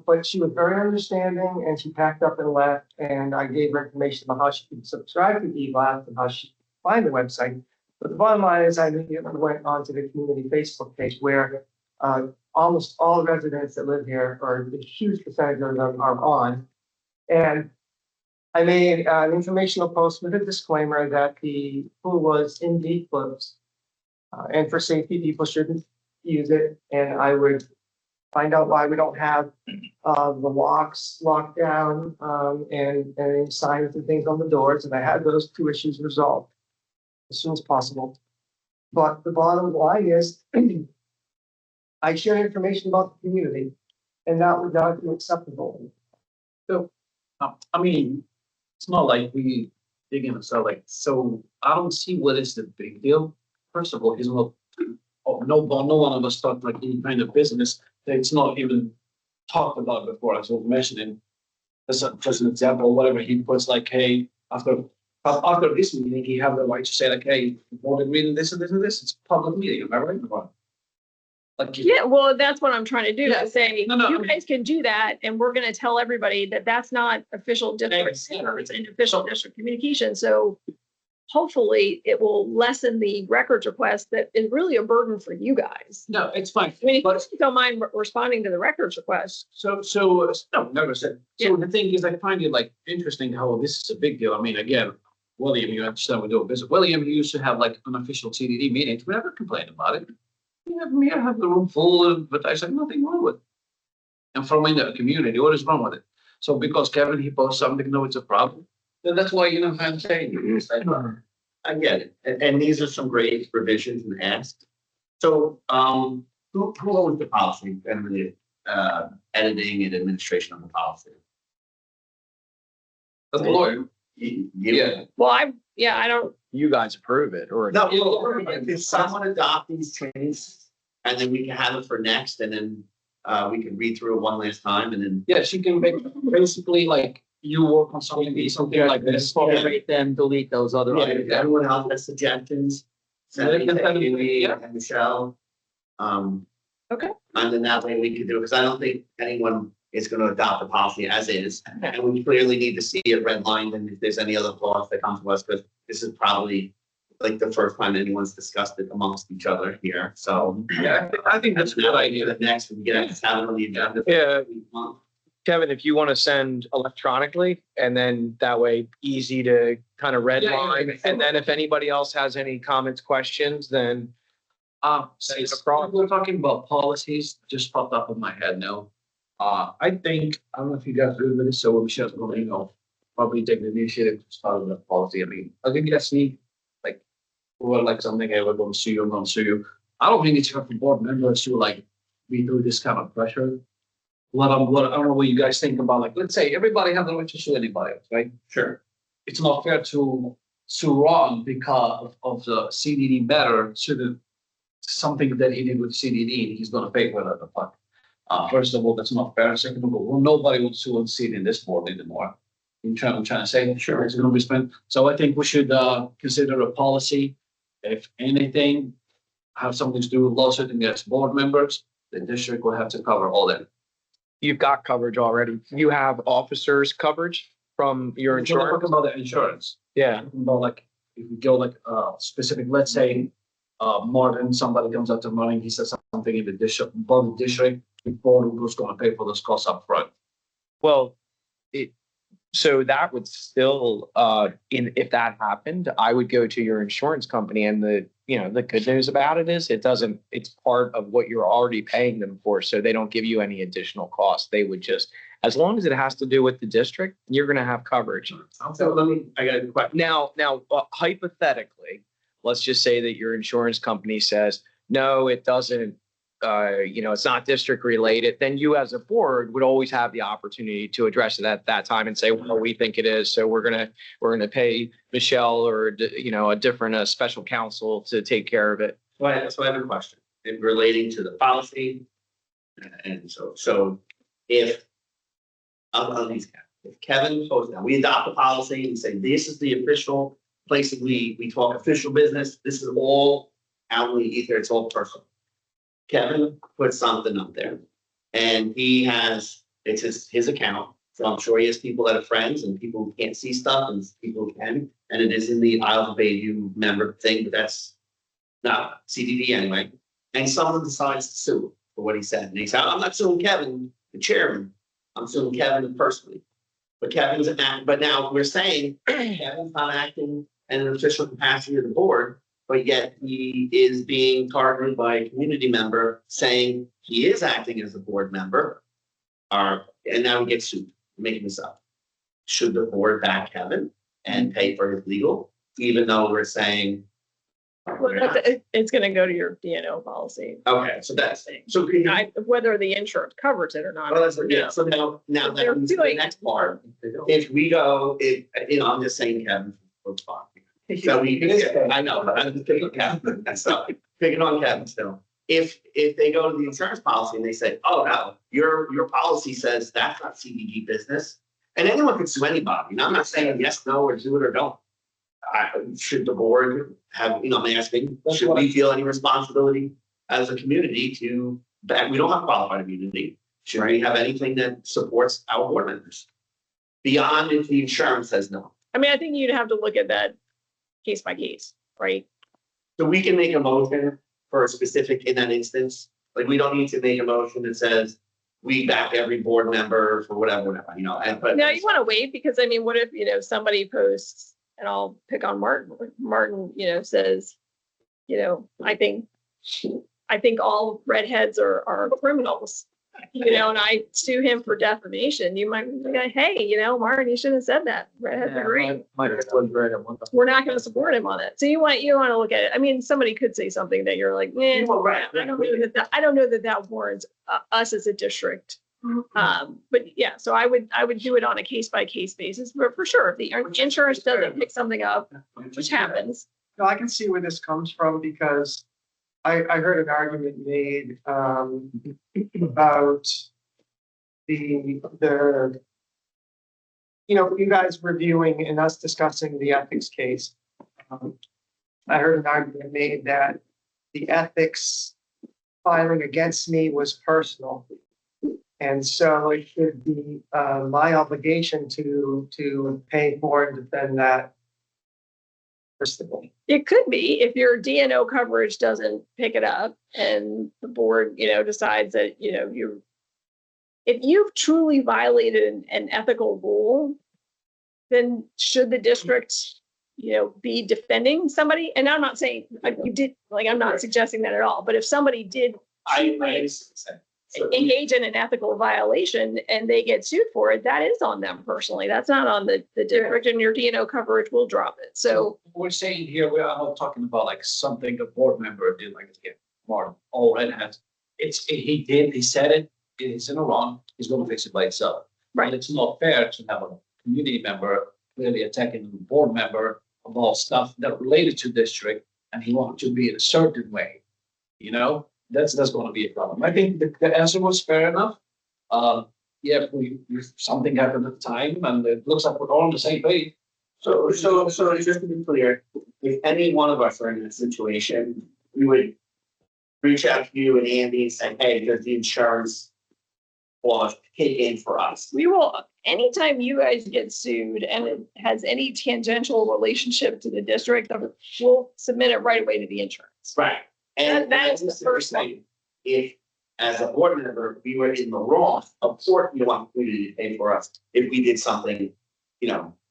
but she was very understanding, and she packed up and left. And I gave her information about how she could subscribe to eBlast and how she could find the website. But the bottom line is, I immediately went onto the community Facebook page where almost all residents that live here, or a huge percentage of them, are on, and I made an informational post with a disclaimer that the pool was indeed closed. And for safety, people shouldn't use it. And I would find out why we don't have the locks locked down and signs and things on the doors. And I had those 2 issues resolved as soon as possible. But the bottom line is, I share information about the community, and that would not be acceptable.
So, I mean, it's not like we dig in and stuff like, so I don't see what is the big deal. First of all, it's not, no one of us thought like any kind of business that it's not even talked about before, as I was mentioning. That's just an example, whatever he puts like, hey, after this meeting, he have the right to say like, hey, we're reading this and this and this, it's a public meeting, am I right? Like,
Yeah, well, that's what I'm trying to do.
Yeah.
Is say,
No,
you guys can do that, and we're gonna tell everybody that that's not official district standards and official district communication. So hopefully it will lessen the records request that is really a burden for you guys.
no, it's fine.
I mean,
But
if you don't mind responding to the records request.
so, no, never said. So the thing is, I find it like interesting how this is a big deal. I mean, again, William, you understand we do a business. William used to have like unofficial CDD meetings. We never complained about it. We have me, I have the room full of, but I said nothing wrong with it. And from in the community, what is wrong with it? So because Kevin, he posts something, no, it's a problem. Then that's why, you know, I'm saying.
I get it, and these are some great provisions and asks. So, who owns the policy and the, editing and administration of the policy?
That's the lawyer.
Yeah.
Well, I don't,
You guys approve it or?
No, if someone adopt these changes, and then we can have it for next, and then, we can read through it one last time, and then.
Yeah, she can make, basically like, you work on something like this.
Rate them, delete those other
Yeah,
items.
if everyone else has suggestions, send
They
it
can
to
send it to
Amy
me, yeah.
and Michelle.
Okay.
And then that way we can do it, because I don't think anyone is gonna adopt the policy as is. And we clearly need to see it redlined, and if there's any other thoughts that come to us, because this is probably like the first time anyone's discussed it amongst each other here, so.
Yeah, I think that's a good idea.
The next, we get it out on the agenda.
Yeah.
Month.
Kevin, if you want to send electronically and then that way easy to kind of red
Yeah, yeah,
line.
yeah.
And then if anybody else has any comments, questions, then
Since we're talking about policies, just popped up in my head now. I think, I don't know if you guys agree with this, so Michelle's going, you know, probably take the initiative to start with the policy. I mean, I think that's neat. Like, or like something, hey, we're going to sue you, I'm going to sue you. I don't think it's for board members to like be through this kind of pressure. I don't know what you guys think about, like, let's say everybody has the right to sue anybody else, right?
Sure.
It's not fair to sue Ron because of the CDD matter, so something that he did with CDD, and he's gonna pay for that. First of all, that's not fair. Second of all, well, nobody will sue and see it in this board anymore. I'm trying to say, sure, it's gonna be spent. So I think we should consider a policy. If anything, have something to do with lawsuit against board members, the district will have to cover all that.
you've got coverage already. You have officers coverage from your
We're
insurance.
talking about the insurance.
Yeah.
Talking about like, if we go like specific, let's say Martin, somebody comes out to money, he says something in the district, above the district, before who's gonna pay for those costs up front.
Well, so that would still, if that happened, I would go to your insurance company, and the good news about it is it's part of what you're already paying them for. So they don't give you any additional cost. They would just, as long as it has to do with the district, you're going to have coverage.
So I got a question.
Now, hypothetically, let's just say that your insurance company says, no, it doesn't, it's not district related, then you as a board would always have the opportunity to address it at that time and say, well, we think it is. So we're gonna pay Michelle or, a different special counsel to take care of it.
So I have a question in relating to the policy. And so if, I'll use Kevin. If Kevin posts now, we adopt a policy and say, this is the official place that we talk official business. This is all out in the ether, it's all personal. Kevin put something up there and it's his account. So I'm sure he has people that are friends and people who can't see stuff and people who can. And it is in the Isle of Bayview member thing, but that's not CDD anyway. And someone decides to sue for what he said. And he said, I'm not suing Kevin, the chairman. I'm suing Kevin personally. But but now we're saying Kevin's not acting in an official capacity of the board, but yet he is being targeted by a community member saying he is acting as a board member. And now he gets sued, making this up. Should the board back Kevin and pay for his legal, even though we're saying?
It's gonna go to your DNO policy.
Okay, so that's, so
Whether the insurance covers it or not.
well, that's, yeah, so now that means the next part, if we go, I'm just saying Kevin for fun. So I know, I'm just picking on Kevin, so picking on Kevin still. If they go to the insurance policy and they say, oh, no, your policy says that's not CDD business, and anyone can sue anybody, and I'm not saying yes, no, or do it or don't. Should the board have, I'm asking, should we feel any responsibility as a community to back, we don't have qualified immunity. Should we have anything that supports our board members? Beyond if the insurance says no.
I mean, I think you'd have to look at that case by case, right?
So we can make a motion for a specific in that instance. Like, we don't need to make a motion that says we back every board member for whatever, but.
No, you want to wait because I mean, what if, somebody posts and I'll pick on Martin. Martin, says, I think all redheads are criminals, and I sue him for defamation. You might be like, hey, Martin, you shouldn't have said that. Redheads are great. We're not going to support him on it. So you want to look at it. I mean, somebody could say something that you're like, I don't know that warrants us as a district. But yeah, so I would do it on a case by case basis, but for sure, if the insurance doesn't pick something up, which happens.
No, I can see where this comes from because I heard an argument made about the you guys reviewing and us discussing the ethics case. I heard an argument made that the ethics filing against me was personal. And so it should be my obligation to pay for and defend that.
It could be if your D&O coverage doesn't pick it up and the board, decides that, if you've truly violated an ethical rule, then should the district, be defending somebody? And I'm not saying you did, I'm not suggesting that at all, but if somebody did engage in an ethical violation and they get sued for it, that is on them personally. That's not on the district, and your D&O coverage will drop it. So
we're saying here, we are not talking about like something a board member did, like Martin, all red hats. He said it, it's in the wrong, he's going to fix it by himself.
Right.
And it's not fair to have a community member clearly attacking a board member about stuff that related to district, and he wanted to be in a certain way, That's going to be a problem. I think the answer was fair enough. If something happened at the time and it looks like we're all on the same page.
So just to be clear, if any one of us are in this situation, we would reach out to you and Andy and say, hey, does the insurance clause kick in for us?
we will, anytime you guys get sued and it has any tangential relationship to the district, we'll submit it right away to the insurance.
Right. And
that is the first one.
If, as a board member, we were in the wrong, of course, we want community to pay for us if we did something,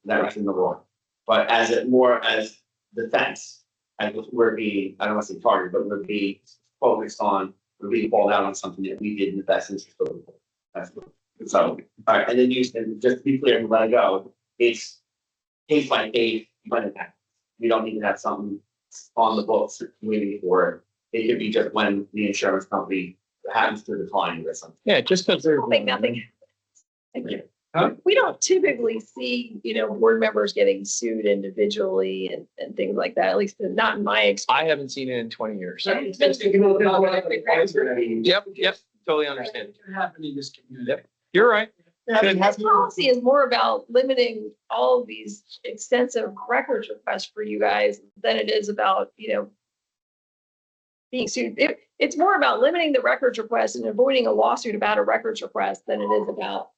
that was in the wrong. But more as defense, as we're being, I don't want to say targeted, but we're being focused on, we're being called out on something that we did in the best interest of the board. That's what. So, all right, and then just to be clear and let it go, it's case by case, but we don't need to have something on the books waiting for it. It could be just when the insurance company happens to decline or something.
Yeah, just because there's
Nothing. Thank you. We don't typically see, board members getting sued individually and things like that, at least not in my experience.
I haven't seen it in 20 years.
Yep,
Totally understand.
Happening in this community.
Yep. You're right.
This policy is more about limiting all of these extensive records requests for you guys than it is about, being sued. It's more about limiting the records request and avoiding a lawsuit about a records request than it is about,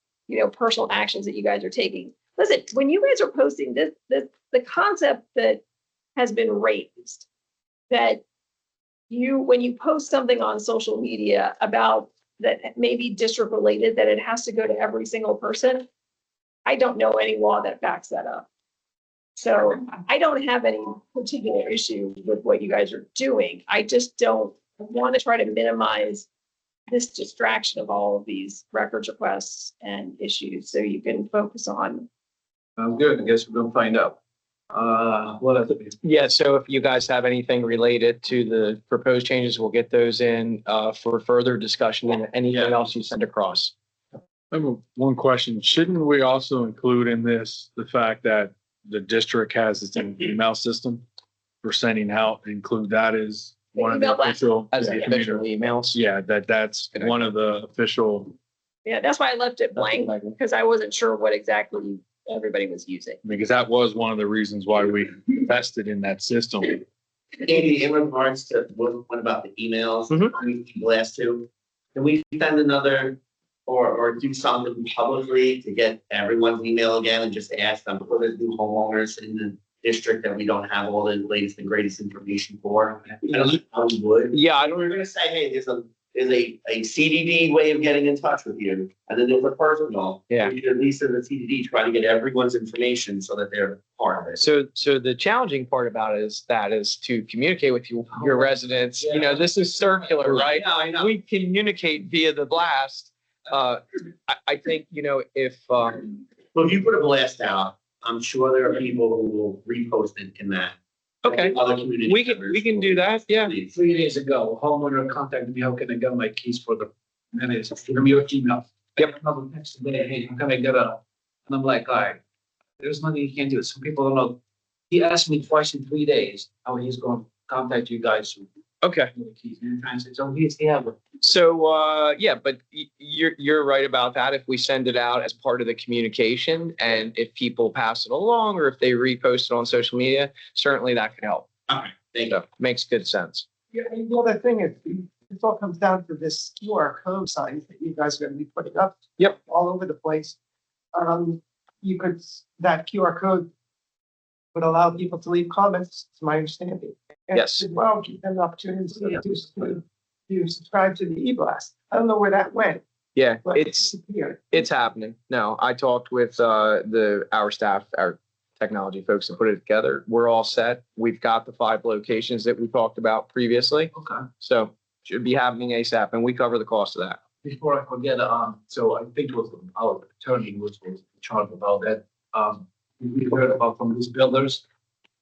personal actions that you guys are taking. Listen, when you guys are posting this, the concept that has been raised that when you post something on social media about that may be district related, that it has to go to every single person. I don't know any law that backs that up. So I don't have any particular issue with what you guys are doing. I just don't want to try to minimize this distraction of all of these records requests and issues so you can focus on.
Sounds good. I guess we're gonna find out. What else?
Yeah, so if you guys have anything related to the proposed changes, we'll get those in for further discussion and anything else you send across.
I have one question. Shouldn't we also include in this the fact that the district has its own email system for sending out, include that as one of the official.
As the official emails?
Yeah, that's one of the official.
Yeah, that's why I left it blank because I wasn't sure what exactly everybody was using.
Because that was one of the reasons why we invested in that system.
Andy, in regards to what about the emails, we blast to, can we send another or do something publicly to get everyone's email again and just ask them for the new homeowners in the district that we don't have all the latest and greatest information for? I don't know how we would.
Yeah,
We're gonna say, hey, is a CDD way of getting in touch with you, and then there's a personal.
Yeah.
You at least in the CDD, try to get everyone's information so that they're part of it.
So the challenging part about it is to communicate with your residents. You know, this is circular, right?
Yeah, I know.
We communicate via the blast. I think, you know, if,
Well, if you put a blast out, I'm sure there are people who will repost it in that.
okay,
Other community.
we can do that. Yeah.
3 days ago, a homeowner contacted me, how can I get my keys for the, and it's, give me your Gmail.
Yep.
Another next day, hey, how can I get a, and I'm like, all right, there's nothing you can do. Some people don't know. He asked me twice in 3 days how he's going to contact you guys.
Okay.
With the keys. And I'm trying to say, so yeah, but
So, yeah, but you're right about that. If we send it out as part of the communication and if people pass it along or if they repost it on social media, certainly that could help.
Okay, thank you.
So makes good sense.
Yeah, and the other thing is, it all comes down to this QR code signs that you guys are gonna be putting up.
Yep.
All over the place. You could, that QR code would allow people to leave comments, to my understanding. And
Yes.
as well, give them the opportunity to subscribe to the e-blast. I don't know where that went,
Yeah,
but
it's
disappeared.
happening. No, I talked with our staff, our technology folks to put it together. We're all set. We've got the 5 locations that we talked about previously.
okay.
So should be happening ASAP and we cover the cost of that.
Before I forget, so I think it was our attorney who was in charge about that. We heard about from these builders.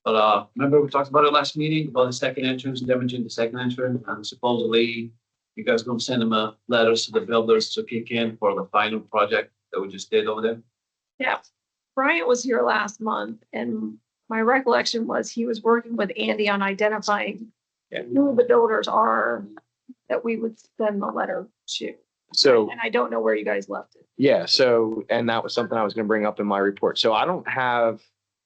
But, remember we talked about it last meeting about the second entrance, damaging the second entrance, and supposedly you guys gonna send them a letters to the builders to kick in for the final project that we just did over there?
Yeah, Bryant was here last month and my recollection was he was working with Andy on identifying who the builders are that we would send the letter to.
So
And I don't know where you guys left it.
yeah, so, and that was something I was gonna bring up in my report. So I don't have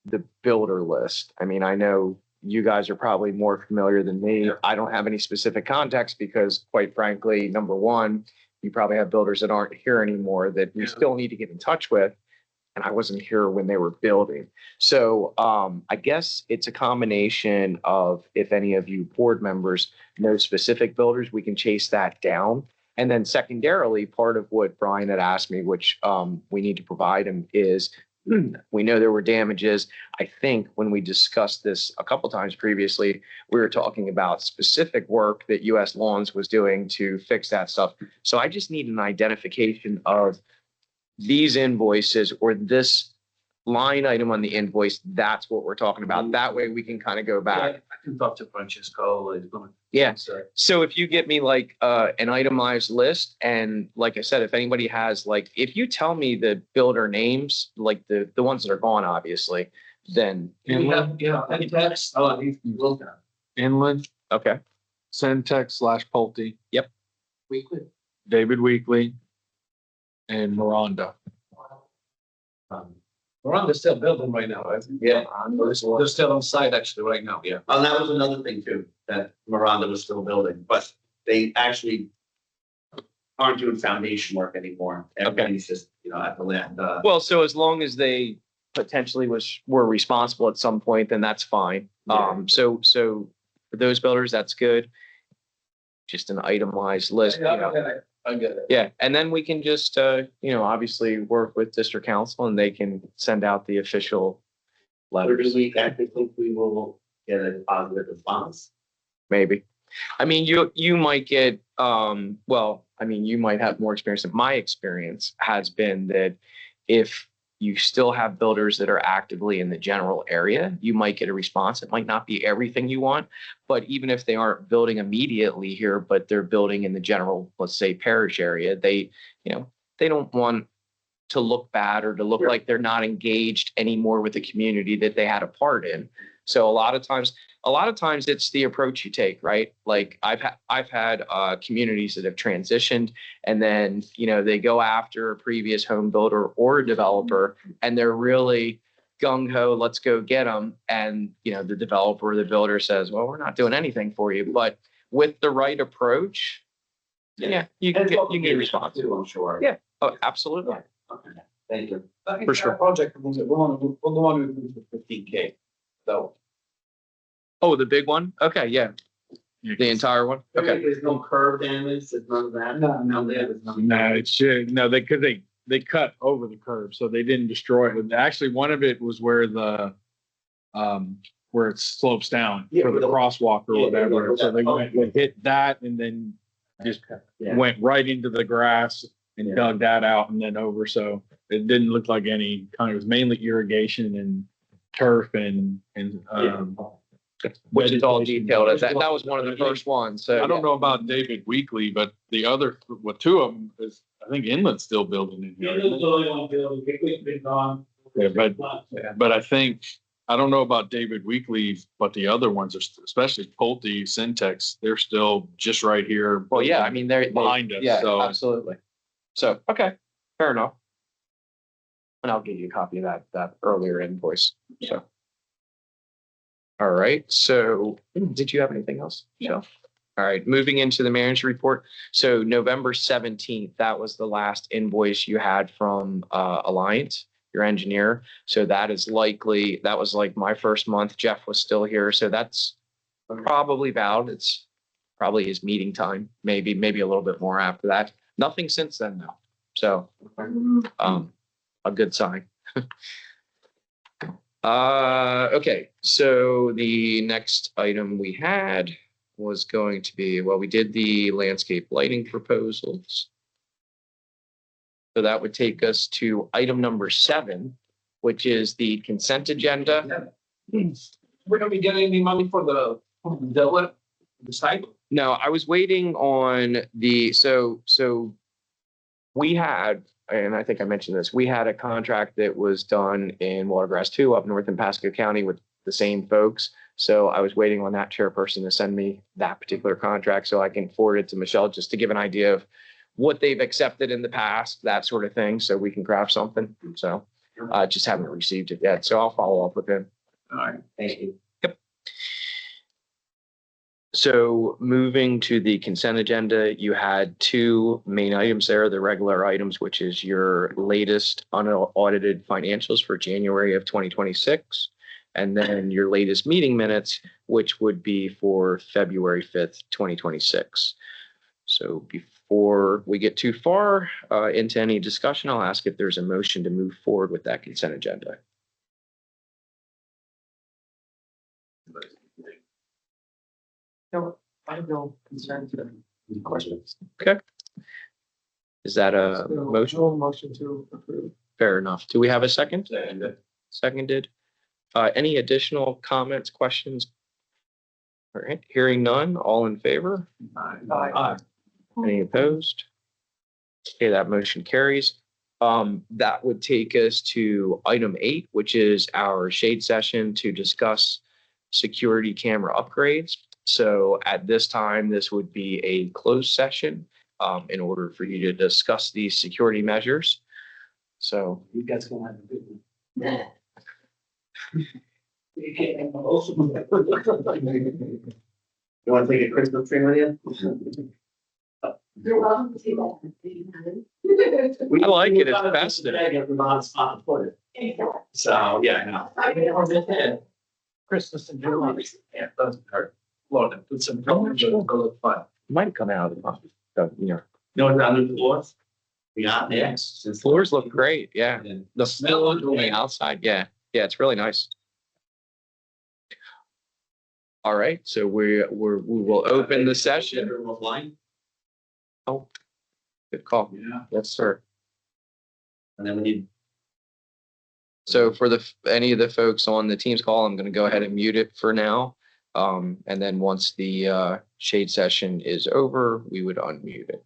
the builder list. I mean, I know you guys are probably more familiar than me. I don't have any specific context because quite frankly, number one, you probably have builders that aren't here anymore that we still need to get in touch with. And I wasn't here when they were building. So I guess it's a combination of if any of you board members know specific builders, we can chase that down. And then secondarily, part of what Brian had asked me, which we need to provide him is we know there were damages. I think when we discussed this a couple times previously, we were talking about specific work that US Lawns was doing to fix that stuff. So I just need an identification of these invoices or this line item on the invoice. That's what we're talking about. That way we can kind of go back.
I can talk to Francesco. He's gonna.
Yeah.
So,
So if you get me like an itemized list and like I said, if anybody has like, if you tell me the builder names, like the ones that are gone, obviously, then
we have, any text? Oh, he will have.
Inland,
okay.
Centex/Pulte.
Weekly.
David Weekly, and Miranda.
Miranda's still building right now, right?
Yeah.
They're still on site actually right now, yeah.
And that was another thing too, that Miranda was still building, but they actually aren't doing foundation work anymore. Everybody's just, at the land.
Well, so as long as they potentially were responsible at some point, then that's fine.
Yeah.
So for those builders, that's good. Just an itemized list,
I get it.
Yeah, and then we can just, obviously work with district council and they can send out the official
Or do
letters,
we actually think we will get a positive response?
maybe. I mean, you might get, you might have more experience. My experience has been that if you still have builders that are actively in the general area, you might get a response. It might not be everything you want, but even if they aren't building immediately here, but they're building in the general, let's say Parrish area, they don't want to look bad or to look like they're not engaged anymore with the community that they had a part in. So a lot of times it's the approach you take, right? Like I've had communities that have transitioned and then, they go after a previous home builder or a developer and they're really gung ho, let's go get them. And, the developer or the builder says, well, we're not doing anything for you. But with the right approach, you can get a response.
Too, I'm sure.
Yeah. Oh, absolutely.
Okay, thank you.
For sure.
Project, we're the one who for 15K. So.
Oh, the big one? Okay, yeah. The entire one? Okay.
There's no curb damage, there's none of that. No, there's nothing.
No, it should, no, they cut over the curb, so they didn't destroy it. Actually, one of it was where where it slopes down
Yeah,
for the crosswalk or
yeah,
whatever.
yeah,
So they
okay.
hit that and then just
Yeah.
went right into the grass and
Yeah.
dug that out and then over. So it didn't look like any kind, it was mainly irrigation and turf and,
Which is all
vegetation.
detailed. That was one of the first ones. So
I don't know about David Weekly, but the other, well, two of them is, I think Inlet's still building in here. isn't it? Yeah, but I think, I don't know about David Weekly, but the other ones are, especially Pulte, Syntex, they're still just right here.
Well, yeah, I mean, they're
Behind us,
Yeah,
so.
absolutely. So, okay, fair enough. And I'll give you a copy of that earlier invoice, so. All right, so did you have anything else, Michelle? All right, moving into the manager report. So November 17th, that was the last invoice you had from Alliance, your engineer. So that was like my first month. Jeff was still here, so that's probably valid. It's probably his meeting time, maybe a little bit more after that. Nothing since then though. So a good sign. Okay, so the next item we had was going to be, well, we did the landscape lighting proposals. So that would take us to item number 7, which is the consent agenda.
We're gonna be getting any money for the site?
No, I was waiting on so we had, and I think I mentioned this, we had a contract that was done in Watergrass 2 up north in Pasco County with the same folks. So I was waiting on that chairperson to send me that particular contract so I can forward it to Michelle just to give an idea of what they've accepted in the past, that sort of thing, so we can craft something. So just haven't received it yet. So I'll follow up with him.
All right, thank you.
So moving to the consent agenda, you had 2 main items there, the regular items, which is your latest unaudited financials for January of 2026, and then your latest meeting minutes, which would be for February 5th, 2026. So before we get too far into any discussion, I'll ask if there's a motion to move forward with that consent agenda.
No, I have no concerns or questions.
Okay. Is that a motion?
Motion to approve.
Fair enough. Do we have a second? Seconded. Any additional comments, questions? All right, hearing none, all in favor?
Aye.
Any opposed? Okay, that motion carries. That would take us to item 8, which is our shade session to discuss security camera upgrades. So at this time, this would be a closed session in order for you to discuss these security measures. So
You guys gonna have a good one.
You want to take a Christmas tree with you?
You're welcome to that.
I like it, it's festive.
Spot to put it. So, yeah, I know.
Christmas and July. Yeah, doesn't hurt. Lord, put some colors, it'll look fun.
might come out of the,
You know what's on the floors? Yeah, yes.
the floors look great. Yeah.
And
The smell on the outside. Yeah. Yeah. It's really nice. All right. So we will open the session. Oh, good call.
Yeah.
Yes, sir.
And then we need.
So for any of the folks on the Teams call, I'm going to go ahead and mute it for now. And then once the shade session is over, we would unmute it.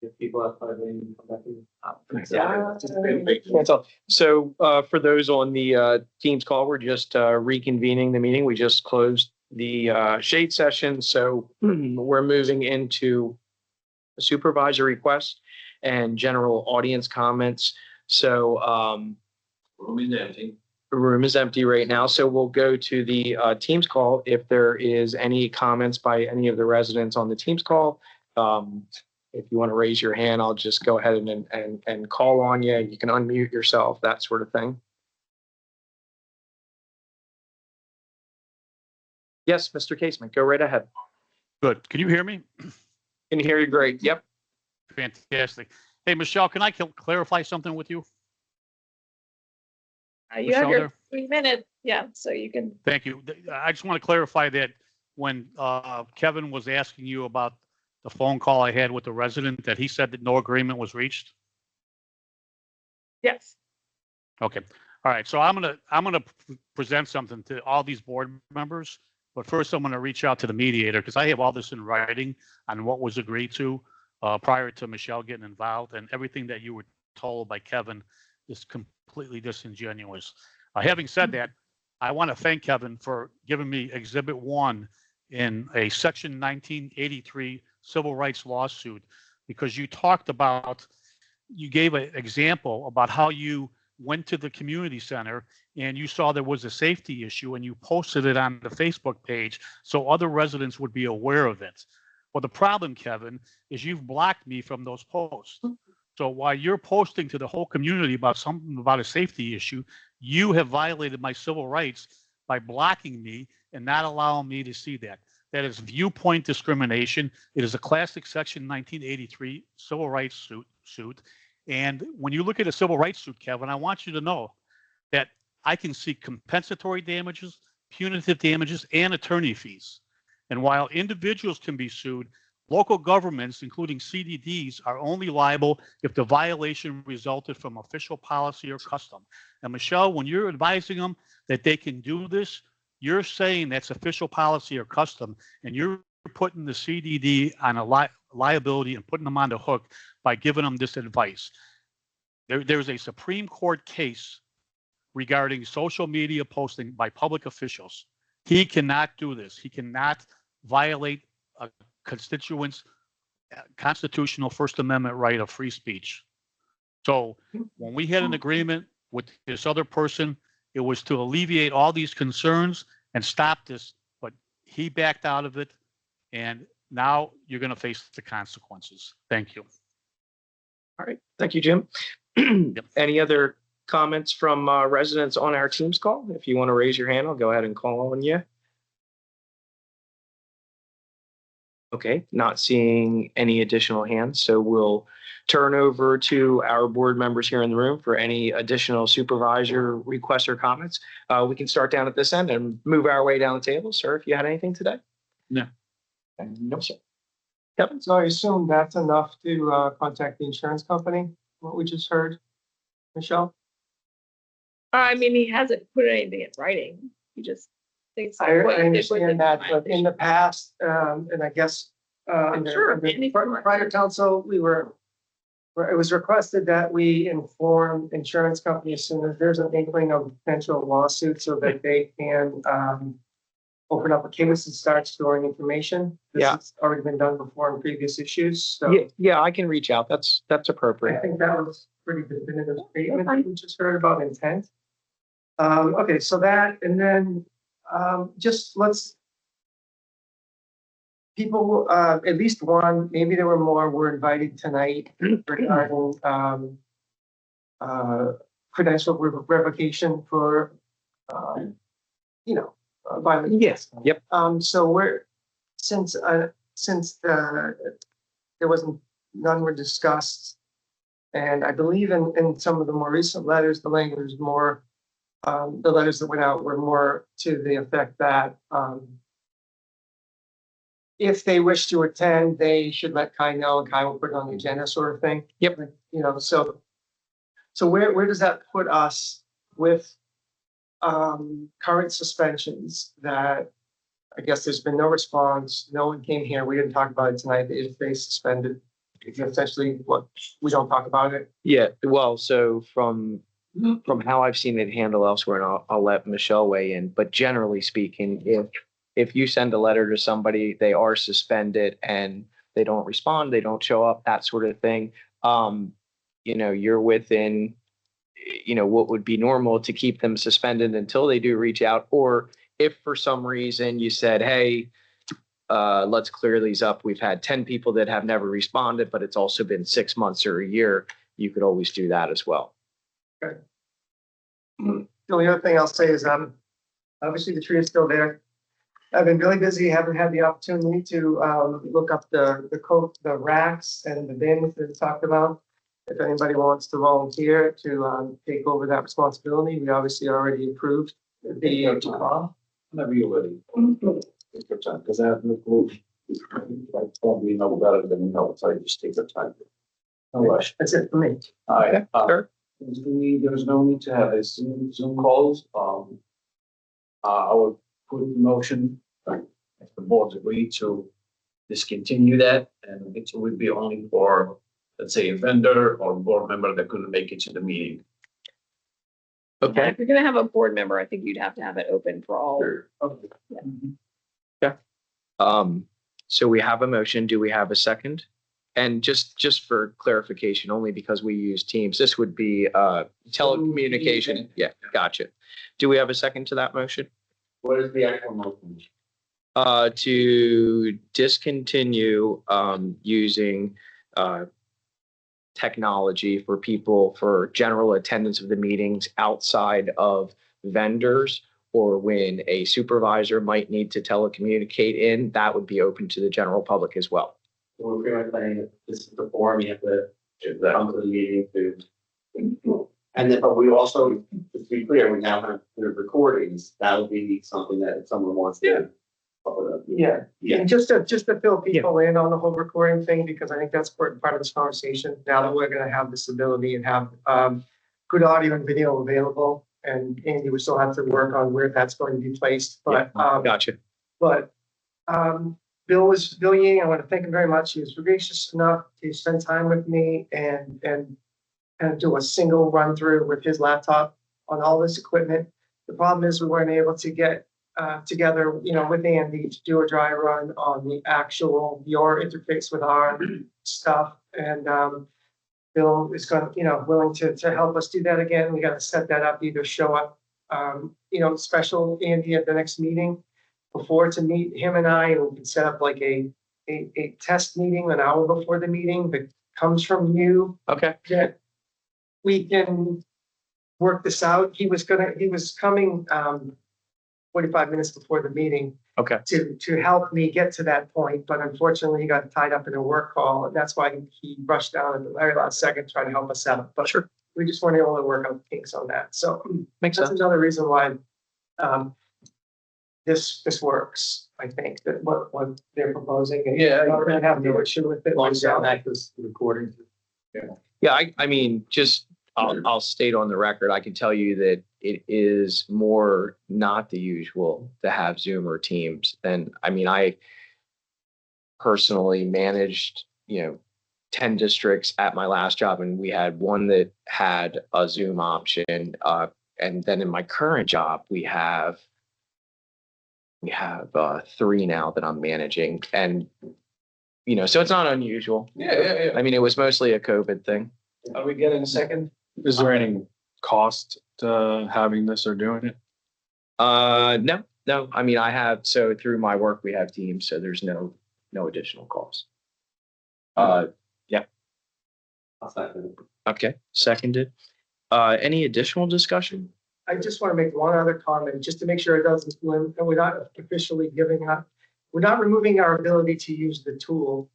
If people have 5 a.m. come back in.
Can't tell. So for those on the Teams call, we're just reconvening the meeting. We just closed the shade session. So we're moving into supervisor requests and general audience comments. So
Room is empty.
the room is empty right now. So we'll go to the Teams call. If there is any comments by any of the residents on the Teams call, if you want to raise your hand, I'll just go ahead and call on you. You can unmute yourself, that sort of thing. Yes, Mr. Casement, go right ahead.
Good. Can you hear me?
Can hear you great. Yep.
Fantastic. Hey, Michelle, can I clarify something with you?
You have
Michelle
your
there?
3 minutes. Yeah, so you can.
Thank you. I just want to clarify that when Kevin was asking you about the phone call I had with the resident, that he said that no agreement was reached.
Yes.
Okay. All right. So I'm gonna present something to all these board members, but first I'm gonna reach out to the mediator because I have all this in writing on what was agreed to prior to Michelle getting involved, and everything that you were told by Kevin is completely disingenuous. Having said that, I want to thank Kevin for giving me Exhibit 1 in a Section 1983 civil rights lawsuit, because you talked about, you gave an example about how you went to the community center and you saw there was a safety issue and you posted it on the Facebook page so other residents would be aware of it. Well, the problem, Kevin, is you've blocked me from those posts. So while you're posting to the whole community about something about a safety issue, you have violated my civil rights by blocking me and not allowing me to see that. That is viewpoint discrimination. It is a classic Section 1983 civil rights suit. And when you look at a civil rights suit, Kevin, I want you to know that I can seek compensatory damages, punitive damages, and attorney fees. And while individuals can be sued, local governments, including CDDs, are only liable if the violation resulted from official policy or custom. And Michelle, when you're advising them that they can do this, you're saying that's official policy or custom, and you're putting the CDD on a liability and putting them on the hook by giving them this advice. There's a Supreme Court case regarding social media posting by public officials. He cannot do this. He cannot violate a constituent's constitutional First Amendment right of free speech. So when we had an agreement with this other person, it was to alleviate all these concerns and stop this, but he backed out of it, and now you're going to face the consequences. Thank you.
All right. Thank you, Jim. Any other comments from residents on our Teams call? If you want to raise your hand, I'll go ahead and call on you. Okay, not seeing any additional hands, so we'll turn over to our board members here in the room for any additional supervisor requests or comments. We can start down at this end and move our way down the table. Sir, if you had anything today?
No.
No, sir. Kevin?
So I assume that's enough to contact the insurance company, what we just heard, Michelle?
I mean, he hasn't put anything in writing. He just thinks.
I understand that, but in the past, and I guess,
sure.
Prior council, it was requested that we inform insurance companies as soon as there's an inkling of potential lawsuit so that they can, open up a case and start storing information. This has already been done before in previous issues, so.
Yeah, I can reach out. That's
I
appropriate.
think that was pretty definitive statement that we just heard about intent. Okay, so that, and then, just people, at least one, maybe there were more, were invited tonight regarding, credential revocation for, violation.
Yes. Yep.
So since there wasn't, none were discussed, and I believe in some of the more recent letters, the language is more, the letters that went out were more to the effect that, if they wish to attend, they should let Kai know, and Kai will put it on the agenda, sort of thing.
Yep.
So where does that put us with current suspensions that I guess there's been no response, no one came here, we didn't talk about it tonight, if they suspended. essentially what, we don't talk about it.
Yeah, well, so from how I've seen it handled elsewhere, and I'll let Michelle weigh in, but generally speaking, if you send a letter to somebody, they are suspended and they don't respond, they don't show up, that sort of thing. You're within, what would be normal to keep them suspended until they do reach out. Or if for some reason you said, hey, let's clear these up. We've had 10 people that have never responded, but it's also been 6 months or a year. You could always do that as well.
Okay. The only other thing I'll say is, obviously the tree is still there. I've been really busy, haven't had the opportunity to look up the racks and the bins that we talked about. If anybody wants to volunteer to take over that responsibility, we obviously already approved the
Whenever you're ready. Take your time, because I have no clue. I probably know better than you know, so I just take your time. No rush.
That's it for me.
All right.
Sure.
There's no need to have a Zoom calls. I would put in motion, if the boards agree to discontinue that, and it would be only for, let's say, a vendor or board member that couldn't make it to the meeting.
Okay.
If you're gonna have a board member, I think you'd have to have it open for all.
So we have a motion. Do we have a second? And just for clarification, only because we use Teams, this would be telecommunication. Yeah, gotcha. Do we have a second to that motion?
What is the actual motion?
To discontinue using technology for people for general attendance of the meetings outside of vendors, or when a supervisor might need to telecommunicate in, that would be open to the general public as well.
We're pretty much saying that this is the form, you have to come to the meeting to. And then, but we also, to be clear, we now have the recordings. That'll be something that if someone wants to.
Yeah, and just to fill people in on the whole recording thing, because I think that's part of this conversation. Now that we're gonna have this ability and have good audio and video available, and Andy, we still have to work on where that's going to be placed, but
Gotcha.
But Bill Ying, I want to thank him very much. He was gracious enough to spend time with me and do a single run through with his laptop on all this equipment. The problem is we weren't able to get together, with Andy to do a dry run on the actual your interface with our stuff. And Bill is willing to help us do that again. We got to set that up, either show up, special Andy at the next meeting before to meet him and I, and we can set up like a test meeting an hour before the meeting that comes from you.
Okay.
That we can work this out. He was coming 45 minutes before the meeting.
Okay.
To help me get to that point, but unfortunately he got tied up in a work call, and that's why he rushed down at the very last second trying to help us out. But
sure,
we just weren't able to work out the kinks on that. So
makes
that's
sense.
another reason why this works. I think that what they're proposing. And
Yeah,
we're gonna have no issue with it.
Long sound actors recording.
Yeah, I mean, just I'll state on the record, I can tell you that it is more not the usual to have Zoom or Teams. And I mean, I personally managed, 10 districts at my last job, and we had one that had a Zoom option. And then in my current job, we have 3 now that I'm managing. And, so it's not unusual.
Yeah.
I mean, it was mostly a COVID thing.
Are we getting a second?
Is there any cost to having this or doing it?
No. I mean, so through my work, we have Teams, so there's no additional cost. Yeah.
I'll second it.
Okay, seconded. Any additional discussion?
I just want to make one other comment, just to make sure it doesn't, and we're not officially giving up. We're not removing our ability to use the tool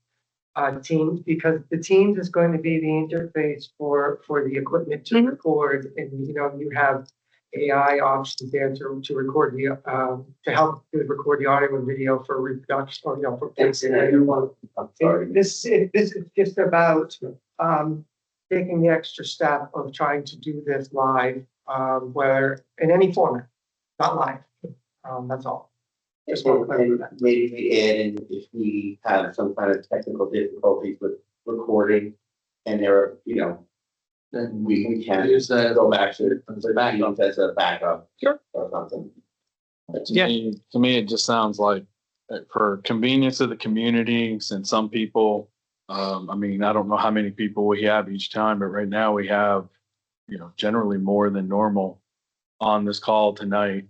Teams, because the Teams is going to be the interface for the equipment to record, and you have AI options there to record to help record the audio and video for reproduction or for placing.
I'm sorry.
This is just about taking the extra step of trying to do this live, whether in any format, not live. That's all. Just want to clarify that.
Maybe we add in if we have some kind of technical difficulties with recorded and there, then we can use that, go back to, as a backup.
Sure.
Or something.
To me, it just sounds like for convenience of the community, since some people, I mean, I don't know how many people we have each time, but right now we have, generally more than normal on this call tonight.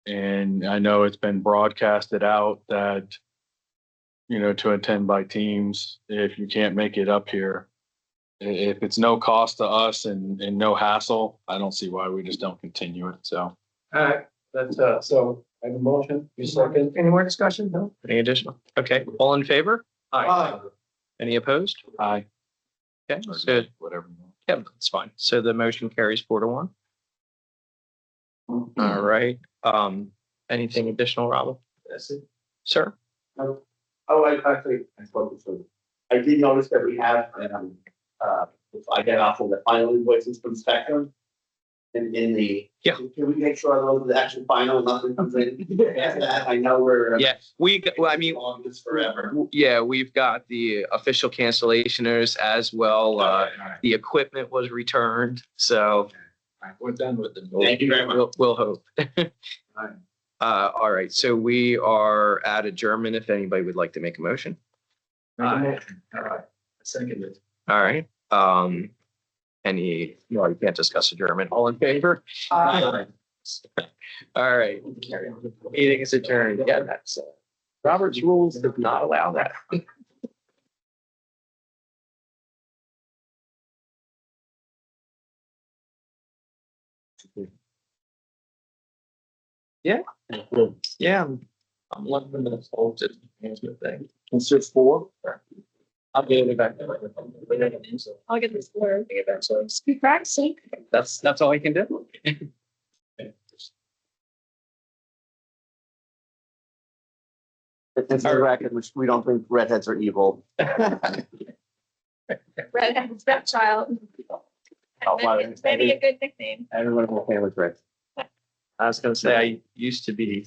And I know it's been broadcasted out that, to attend by teams, if you can't make it up here. If it's no cost to us and no hassle, I don't see why we just don't continue it, so.
All right, that's, so I have a motion, you second. Any more discussion? No? Any additional? Okay, all in favor?
Aye.
Any opposed?
Aye.
Okay, so,
Whatever.
yeah, that's fine. So the motion carries 4-1. All right, anything additional, Robin?
That's it.
Sir?
Oh, I spoke to. I did notice that we have, I get off of the final invoices from Spectrum. In the.
Yeah.
Can we make sure those are the actual final, nothing comes in? After that, I know we're.
Yeah, well, I mean,
On this forever.
yeah, we've got the official cancellationers as well. The equipment was returned, so.
We're done with the.
Thank you very much.
We'll hope. All right, so we are at adjournment if anybody would like to make a motion.
All right. Second it.
All right, you can't discuss adjournment. All in favor?
Aye.
All right, meeting is adjourned. Yeah, that's, Robert's rules does not allow that. Yeah. Yeah, I'm 11 minutes old to management thing.
It's just 4.
I'll get it back.
I'll get this blur. Just keep practicing.
That's all I can do.
It's a record, which we don't think redheads are evil.
Redhead stepchild. Maybe a good nickname.
Everyone will family red.
I was gonna say, I used to be